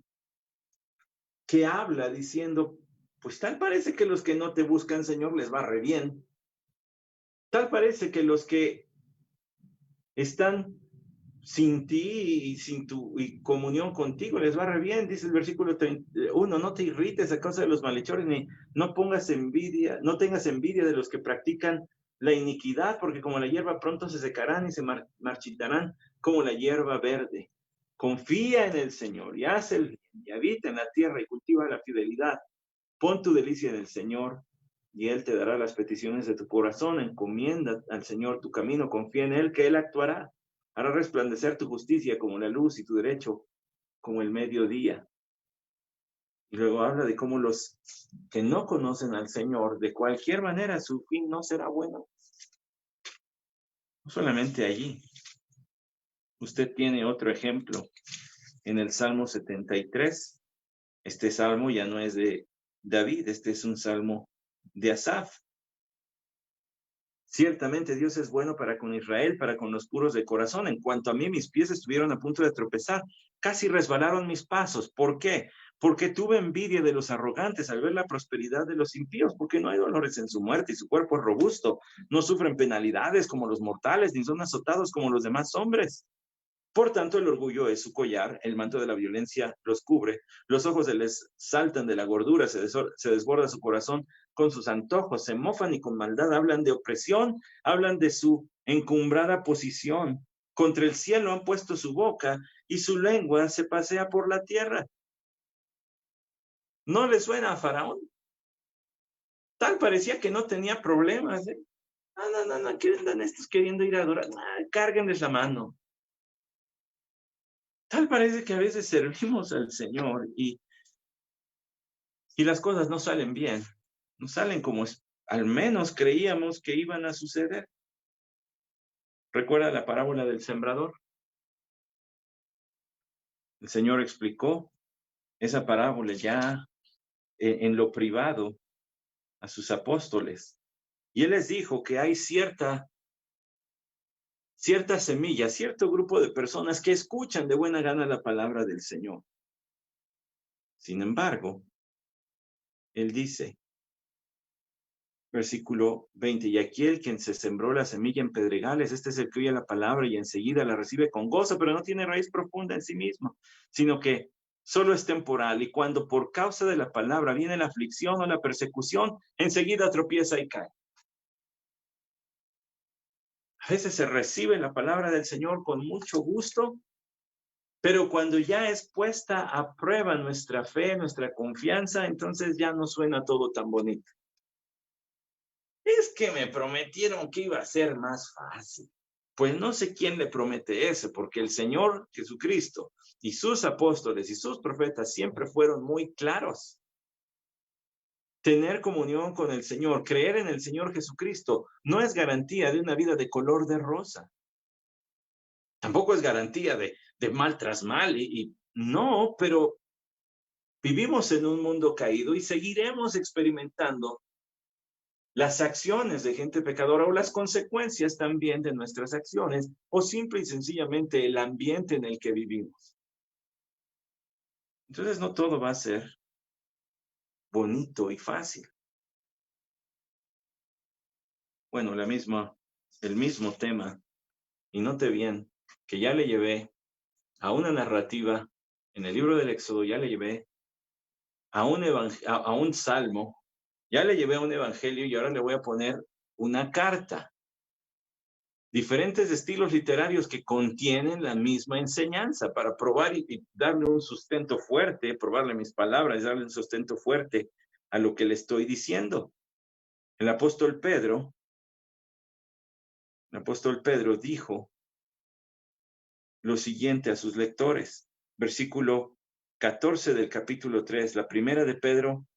que habla diciendo, pues tal parece que los que no te buscan, Señor, les va re bien. Tal parece que los que están sin ti y sin tu comunión contigo, les va re bien, dice el versículo 31, no te irrites a causa de los malhechores, ni no tengas envidia de los que practican la iniquidad, porque como la hierba pronto se secarán y se marchitarán como la hierba verde. Confía en el Señor y haz el bien, y habita en la tierra y cultiva la fidelidad. Pon tu delicia en el Señor y Él te dará las peticiones de tu corazón. Encomienda al Señor tu camino, confía en Él, que Él actuará. Hará resplandecer tu justicia como la luz y tu derecho como el mediodía. Y luego habla de cómo los que no conocen al Señor, de cualquier manera, su fin no será bueno. No solamente allí. Usted tiene otro ejemplo en el Salmo 73. Este salmo ya no es de David, este es un salmo de Asaf. Ciertamente Dios es bueno para con Israel, para con los puros de corazón. En cuanto a mí, mis pies estuvieron a punto de tropezar. Casi resbalaron mis pasos. ¿Por qué? Porque tuve envidia de los arrogantes al ver la prosperidad de los impíos, porque no hay dolores en su muerte y su cuerpo es robusto. No sufren penalidades como los mortales, ni son azotados como los demás hombres. Por tanto, el orgullo es su collar, el manto de la violencia los cubre, los ojos se les saltan de la gordura, se desborda su corazón con sus antojos, se mofan y con maldad hablan de opresión, hablan de su encumbrada posición. Contra el cielo han puesto su boca y su lengua se pasea por la tierra. ¿No le suena a Faraón? Tal parecía que no tenía problemas. No, ¿qué andan estos queriendo ir a adorar? Cárguenles la mano. Tal parece que a veces servimos al Señor y las cosas no salen bien, no salen como al menos creíamos que iban a suceder. ¿Recuerda la parábola del sembrador? El Señor explicó esa parábola ya en lo privado a sus apóstoles. Y Él les dijo que hay cierta semilla, cierto grupo de personas que escuchan de buena gana la palabra del Señor. Sin embargo, Él dice, versículo 20, y aquel quien se sembró la semilla en pedregales, este es el que oye la palabra y enseguida la recibe con gozo, pero no tiene raíz profunda en sí mismo, sino que solo es temporal, y cuando por causa de la palabra viene la aflicción o la persecución, enseguida tropieza y cae. A veces se recibe la palabra del Señor con mucho gusto, pero cuando ya es puesta a prueba nuestra fe, nuestra confianza, entonces ya no suena todo tan bonito. Es que me prometieron que iba a ser más fácil. Pues no sé quién le promete eso, porque el Señor Jesucristo y sus apóstoles y sus profetas siempre fueron muy claros. Tener comunión con el Señor, creer en el Señor Jesucristo, no es garantía de una vida de color de rosa. Tampoco es garantía de mal tras mal, y no, pero vivimos en un mundo caído y seguiremos experimentando las acciones de gente pecadora o las consecuencias también de nuestras acciones, o simple y sencillamente el ambiente en el que vivimos. Entonces no todo va a ser bonito y fácil. Bueno, el mismo tema, y note bien que ya le llevé a una narrativa en el libro del Éxodo, ya le llevé a un salmo, ya le llevé a un evangelio y ahora le voy a poner una carta. Diferentes estilos literarios que contienen la misma enseñanza para probar y darle un sustento fuerte, probarle mis palabras, darle un sustento fuerte a lo que le estoy diciendo. El apóstol Pedro dijo lo siguiente a sus lectores, versículo 14 del capítulo 3, la primera de Pedro,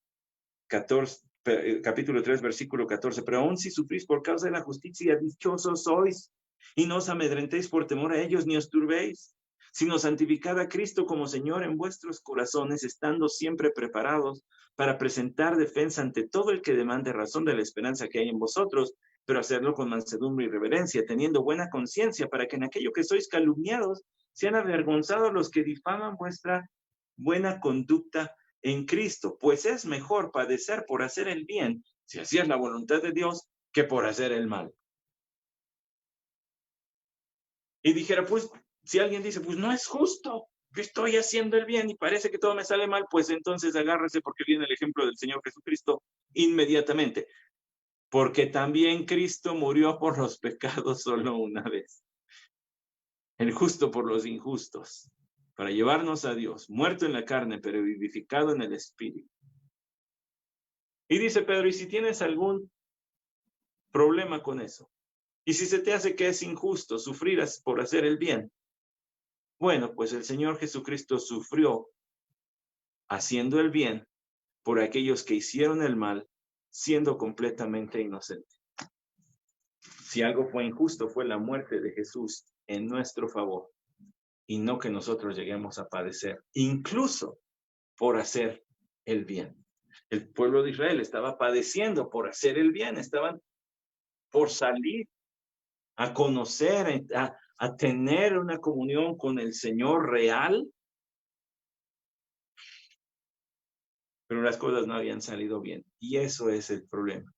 capítulo 3, versículo 14, pero aún si sufrís por causa de la justicia, dichosos sois, y no os amedrentéis por temor a ellos, ni os turbéis, sino santificad a Cristo como Señor en vuestros corazones, estando siempre preparados para presentar defensa ante todo el que demande razón de la esperanza que hay en vosotros, pero hacerlo con mansedumbre y reverencia, teniendo buena conciencia, para que en aquello que sois calumniados sean avergonzados los que difaman vuestra buena conducta en Cristo, pues es mejor padecer por hacer el bien, si así es la voluntad de Dios, que por hacer el mal. Y dijera, pues, si alguien dice, pues no es justo, yo estoy haciendo el bien y parece que todo me sale mal, pues entonces agárrese porque viene el ejemplo del Señor Jesucristo inmediatamente. Porque también Cristo murió por los pecados solo una vez. El justo por los injustos, para llevarnos a Dios, muerto en la carne, pero vivificado en el Espíritu. Y dice Pedro, y si tienes algún problema con eso, y si se te hace que es injusto sufrir por hacer el bien, bueno, pues el Señor Jesucristo sufrió haciendo el bien por aquellos que hicieron el mal, siendo completamente inocente. Si algo fue injusto, fue la muerte de Jesús en nuestro favor, y no que nosotros lleguemos a padecer, incluso por hacer el bien. El pueblo de Israel estaba padeciendo por hacer el bien, estaban por salir a conocer, a tener una comunión con el Señor real, pero las cosas no habían salido bien. Y eso es el problema.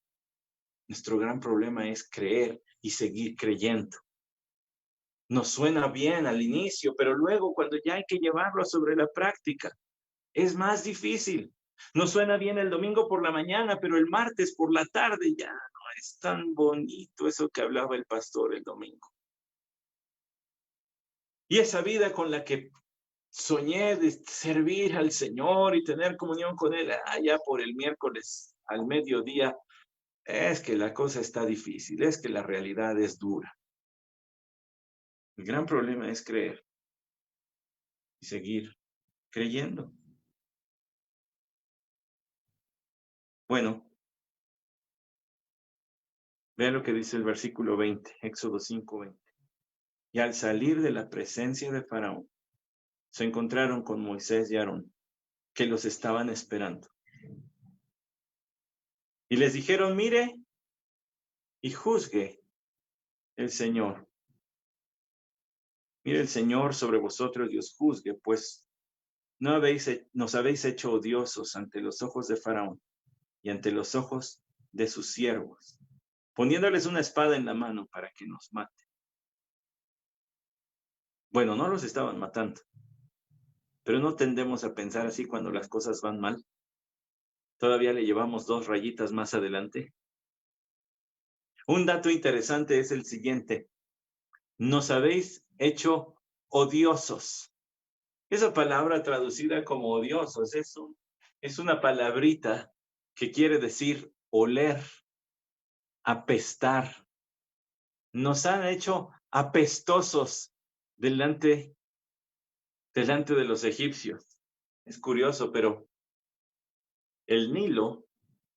Nuestro gran problema es creer y seguir creyendo. Nos suena bien al inicio, pero luego cuando ya hay que llevarlo sobre la práctica, es más difícil. Nos suena bien el domingo por la mañana, pero el martes por la tarde ya no es tan bonito eso que hablaba el pastor el domingo. Y esa vida con la que soñé de servir al Señor y tener comunión con Él allá por el miércoles al mediodía, es que la cosa está difícil, es que la realidad es dura. El gran problema es creer y seguir creyendo. Bueno, vean lo que dice el versículo 20, Éxodo 5:20. Y al salir de la presencia de Faraón, se encontraron con Moisés y Aarón, que los estaban esperando. Y les dijeron, mire y juzgue el Señor. Mire el Señor sobre vosotros y os juzgue, pues nos habéis hecho odiosos ante los ojos de Faraón y ante los ojos de sus siervos, poniéndoles una espada en la mano para que nos mate. Bueno, no los estaban matando, pero no tendemos a pensar así cuando las cosas van mal. Todavía le llevamos 2 rayitas más adelante. Un dato interesante es el siguiente. Nos habéis hecho odiosos. Esa palabra traducida como odiosos es una palabrita que quiere decir oler, apestar. Nos han hecho apestosos delante de los egipcios. Es curioso, pero el Nilo,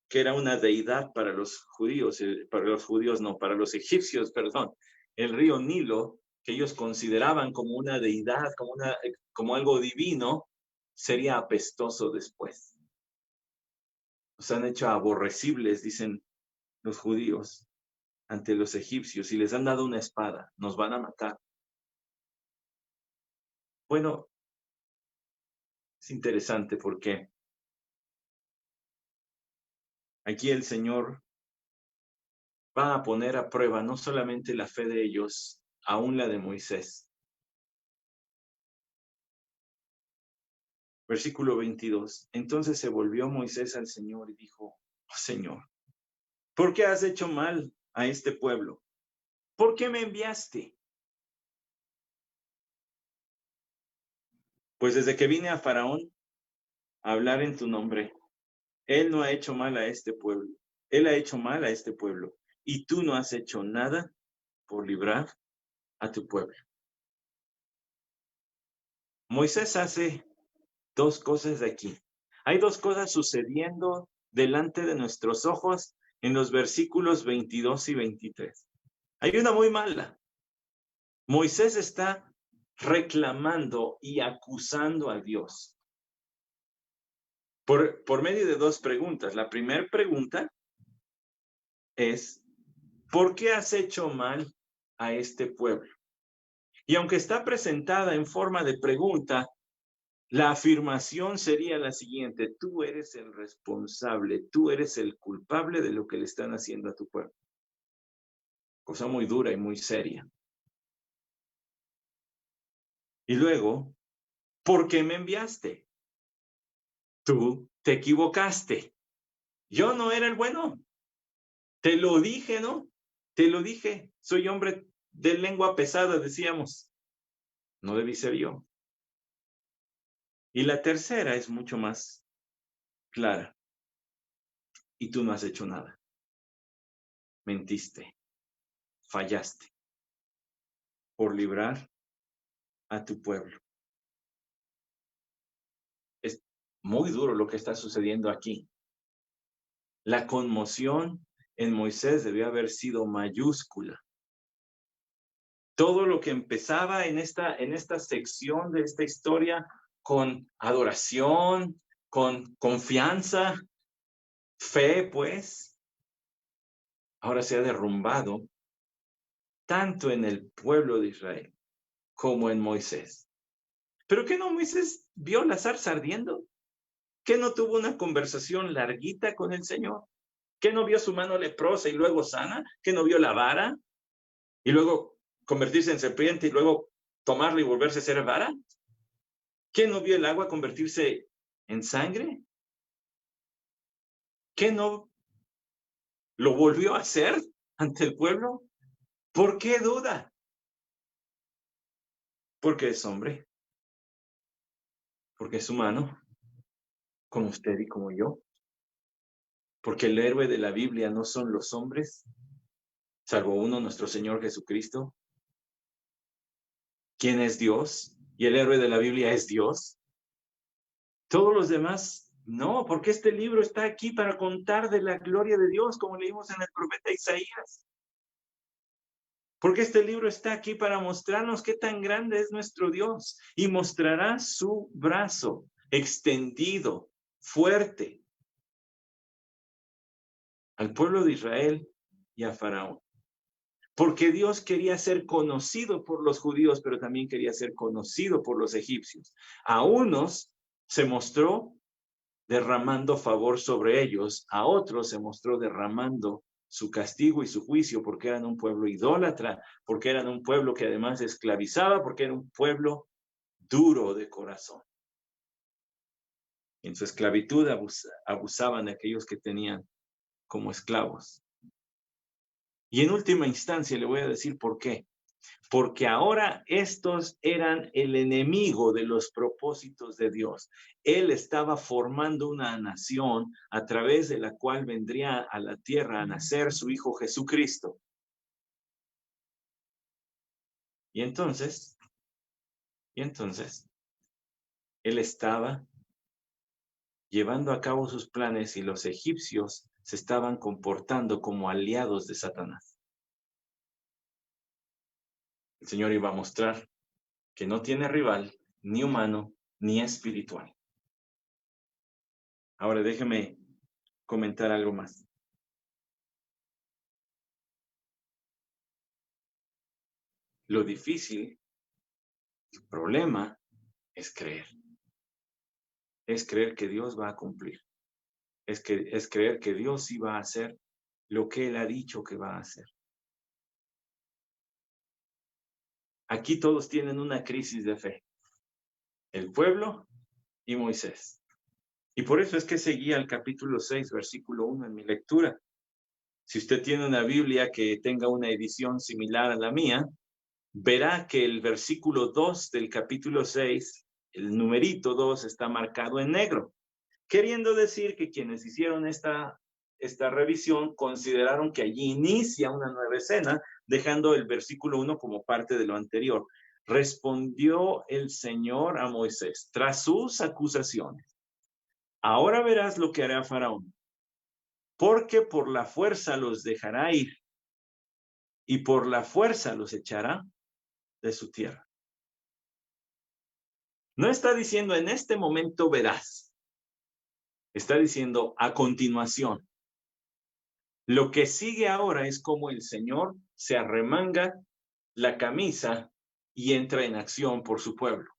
que era una deidad para los judíos, para los egipcios, perdón, el río Nilo, que ellos consideraban como una deidad, como algo divino, sería apestoso después. Nos han hecho aborrecibles, dicen los judíos, ante los egipcios, y les han dado una espada, nos van a matar. Bueno, es interesante porque aquí el Señor va a poner a prueba no solamente la fe de ellos, aún la de Moisés. Versículo 22. Entonces se volvió Moisés al Señor y dijo, oh, Señor, ¿por qué has hecho mal a este pueblo? ¿Por qué me enviaste? Pues desde que vine a Faraón a hablar en tu nombre, él no ha hecho mal a este pueblo. Él ha hecho mal a este pueblo. Y tú no has hecho nada por librar a tu pueblo. Moisés hace 2 cosas de aquí. Hay 2 cosas sucediendo delante de nuestros ojos en los versículos 22 y 23. Hay una muy mala. Moisés está reclamando y acusando a Dios por medio de 2 preguntas. La primera pregunta es, ¿por qué has hecho mal a este pueblo? Y aunque está presentada en forma de pregunta, la afirmación sería la siguiente: tú eres el responsable, tú eres el culpable de lo que le están haciendo a tu pueblo. Cosa muy dura y muy seria. Y luego, ¿por qué me enviaste? Tú te equivocaste. Yo no era el bueno. Te lo dije, ¿no? Te lo dije. Soy hombre de lengua pesada, decíamos. No debí ser yo. Y la tercera es mucho más clara. Y tú no has hecho nada. Mentiste. Fallaste por librar a tu pueblo. Es muy duro lo que está sucediendo aquí. La conmoción en Moisés debió haber sido mayúscula. Todo lo que empezaba en esta sección de esta historia con adoración, con confianza, fe, pues, ahora se ha derrumbado tanto en el pueblo de Israel como en Moisés. ¿Pero qué no Moisés vio la zarza ardiendo? ¿Qué no tuvo una conversación larguita con el Señor? ¿Qué no vio su mano leprosa y luego sana? ¿Qué no vio la vara y luego convertirse en serpiente y luego tomarla y volverse a ser vara? ¿Qué no vio el agua convertirse en sangre? ¿Qué no lo volvió a hacer ante el pueblo? ¿Por qué duda? Porque es hombre, porque es humano, como usted y como yo. Porque el héroe de la Biblia no son los hombres, salvo uno, nuestro Señor Jesucristo, quien es Dios, y el héroe de la Biblia es Dios. Todos los demás, no, porque este libro está aquí para contar de la gloria de Dios, como leímos en el profeta Isaías. Porque este libro está aquí para mostrarnos qué tan grande es nuestro Dios y mostrará su brazo extendido, fuerte, al pueblo de Israel y a Faraón. Porque Dios quería ser conocido por los judíos, pero también quería ser conocido por los egipcios. A unos se mostró derramando favor sobre ellos, a otros se mostró derramando su castigo y su juicio, porque eran un pueblo idólatra, porque eran un pueblo que además esclavizaba, porque era un pueblo duro de corazón. En su esclavitud abusaban de aquellos que tenían como esclavos. Y en última instancia le voy a decir por qué. Porque ahora estos eran el enemigo de los propósitos de Dios. Él estaba formando una nación a través de la cual vendría a la tierra a nacer su Hijo Jesucristo. Y entonces, él estaba llevando a cabo sus planes y los egipcios se estaban comportando como aliados de Satanás. El Señor iba a mostrar que no tiene rival, ni humano, ni espiritual. Ahora déjeme comentar algo más. Lo difícil, el problema, es creer. Es creer que Dios va a cumplir. Es creer que Dios sí va a hacer lo que Él ha dicho que va a hacer. Aquí todos tienen una crisis de fe. El pueblo y Moisés. Y por eso es que seguía el capítulo 6, versículo 1 en mi lectura. Si usted tiene una Biblia que tenga una edición similar a la mía, verá que el versículo 2 del capítulo 6, el numerito 2, está marcado en negro, queriendo decir que quienes hicieron esta revisión consideraron que allí inicia una nueva escena, dejando el versículo 1 como parte de lo anterior. Respondió el Señor a Moisés tras sus acusaciones: ahora verás lo que hará Faraón, porque por la fuerza los dejará ir y por la fuerza los echará de su tierra. No está diciendo en este momento verás, está diciendo a continuación. Lo que sigue ahora es como el Señor se arremanga la camisa y entra en acción por su pueblo.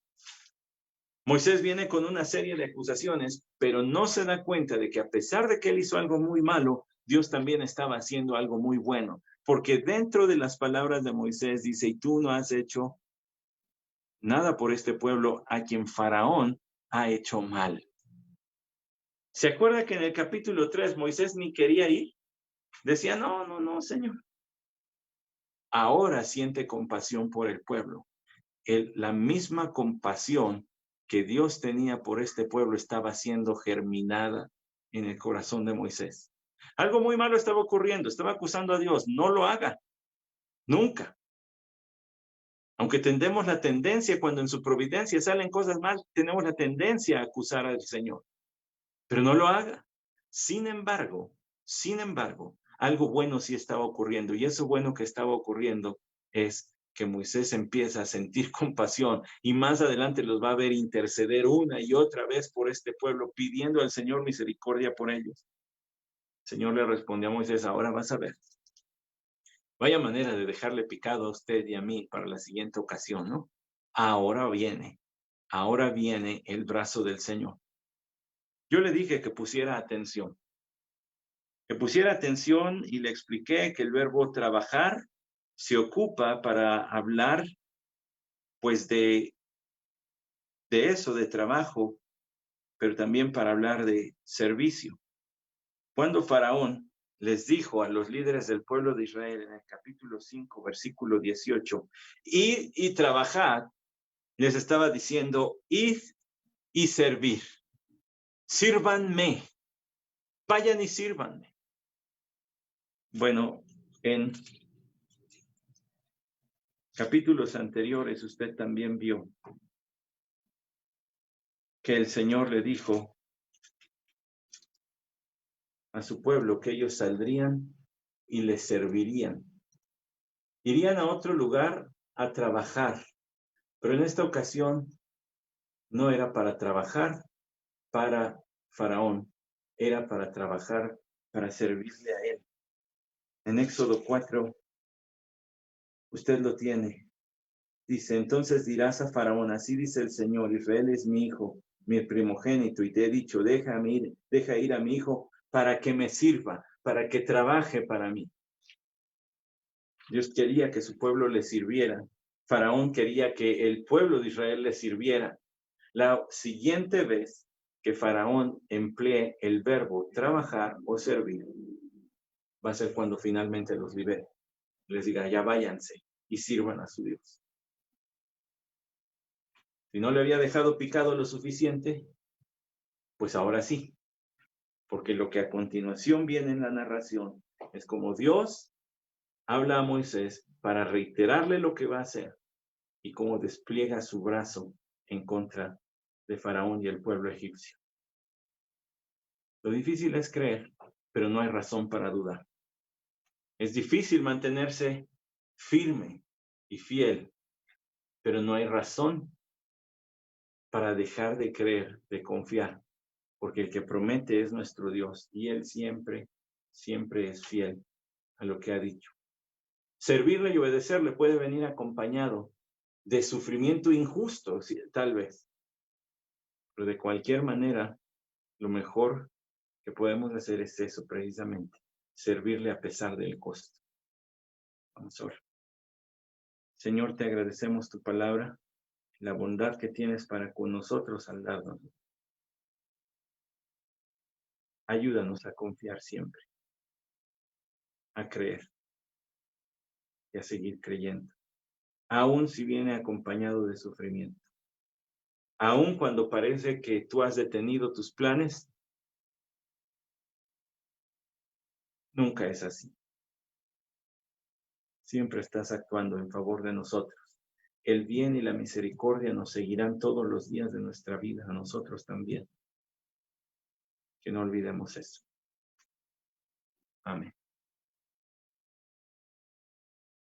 Moisés viene con una serie de acusaciones, pero no se da cuenta de que a pesar de que él hizo algo muy malo, Dios también estaba haciendo algo muy bueno. Porque dentro de las palabras de Moisés dice: y tú no has hecho nada por este pueblo a quien Faraón ha hecho mal. ¿Se acuerda que en el capítulo 3 Moisés ni quería ir? Decía: no, Señor. Ahora siente compasión por el pueblo. La misma compasión que Dios tenía por este pueblo estaba siendo germinada en el corazón de Moisés. Algo muy malo estaba ocurriendo, estaba acusando a Dios: no lo haga, nunca. Aunque tendemos la tendencia, cuando en su providencia salen cosas mal, tenemos la tendencia a acusar al Señor. Pero no lo haga. Sin embargo, algo bueno sí estaba ocurriendo, y eso bueno que estaba ocurriendo es que Moisés empieza a sentir compasión, y más adelante los va a ver interceder una y otra vez por este pueblo, pidiendo al Señor misericordia por ellos. El Señor le respondió a Moisés: ahora vas a ver. Vaya manera de dejarle picado a usted y a mí para la siguiente ocasión, ¿no? Ahora viene el brazo del Señor. Yo le dije que pusiera atención. Y le expliqué que el verbo trabajar se ocupa para hablar, pues, de eso, de trabajo, pero también para hablar de servicio. Cuando Faraón les dijo a los líderes del pueblo de Israel en el capítulo 5, versículo 18, id y trabajad, les estaba diciendo: id y servir. Sírvanme. Vayan y sírvanme. Bueno, en capítulos anteriores usted también vio que el Señor le dijo a su pueblo que ellos saldrían y les servirían. Irían a otro lugar a trabajar, pero en esta ocasión no era para trabajar para Faraón, era para trabajar, para servirle a él. En Éxodo 4, usted lo tiene. Dice, entonces dirás a Faraón, así dice el Señor, Israel es mi hijo, mi primogénito, y te he dicho, deja ir a mi hijo para que me sirva, para que trabaje para mí. Dios quería que su pueblo le sirviera. Faraón quería que el pueblo de Israel le sirviera. La siguiente vez que Faraón emplee el verbo trabajar o servir, va a ser cuando finalmente los libere. Les diga, ya váyanse y sirvan a su Dios. Si no le había dejado picado lo suficiente, pues ahora sí. Porque lo que a continuación viene en la narración es como Dios habla a Moisés para reiterarle lo que va a hacer y cómo despliega su brazo en contra de Faraón y el pueblo egipcio. Lo difícil es creer, pero no hay razón para dudar. Es difícil mantenerse firme y fiel, pero no hay razón para dejar de creer, de confiar, porque el que promete es nuestro Dios y Él siempre, siempre es fiel a lo que ha dicho. Servirle y obedecerle puede venir acompañado de sufrimiento injusto, tal vez, pero de cualquier manera, lo mejor que podemos hacer es eso precisamente, servirle a pesar del costo. Vamos a orar. Señor, te agradecemos tu palabra, la bondad que tienes para con nosotros al darnos. Ayúdanos a confiar siempre, a creer y a seguir creyendo, aun si viene acompañado de sufrimiento. Aun cuando parece que tú has detenido tus planes, nunca es así. Siempre estás actuando en favor de nosotros. El bien y la misericordia nos seguirán todos los días de nuestra vida, a nosotros también. Que no olvidemos eso. Amén.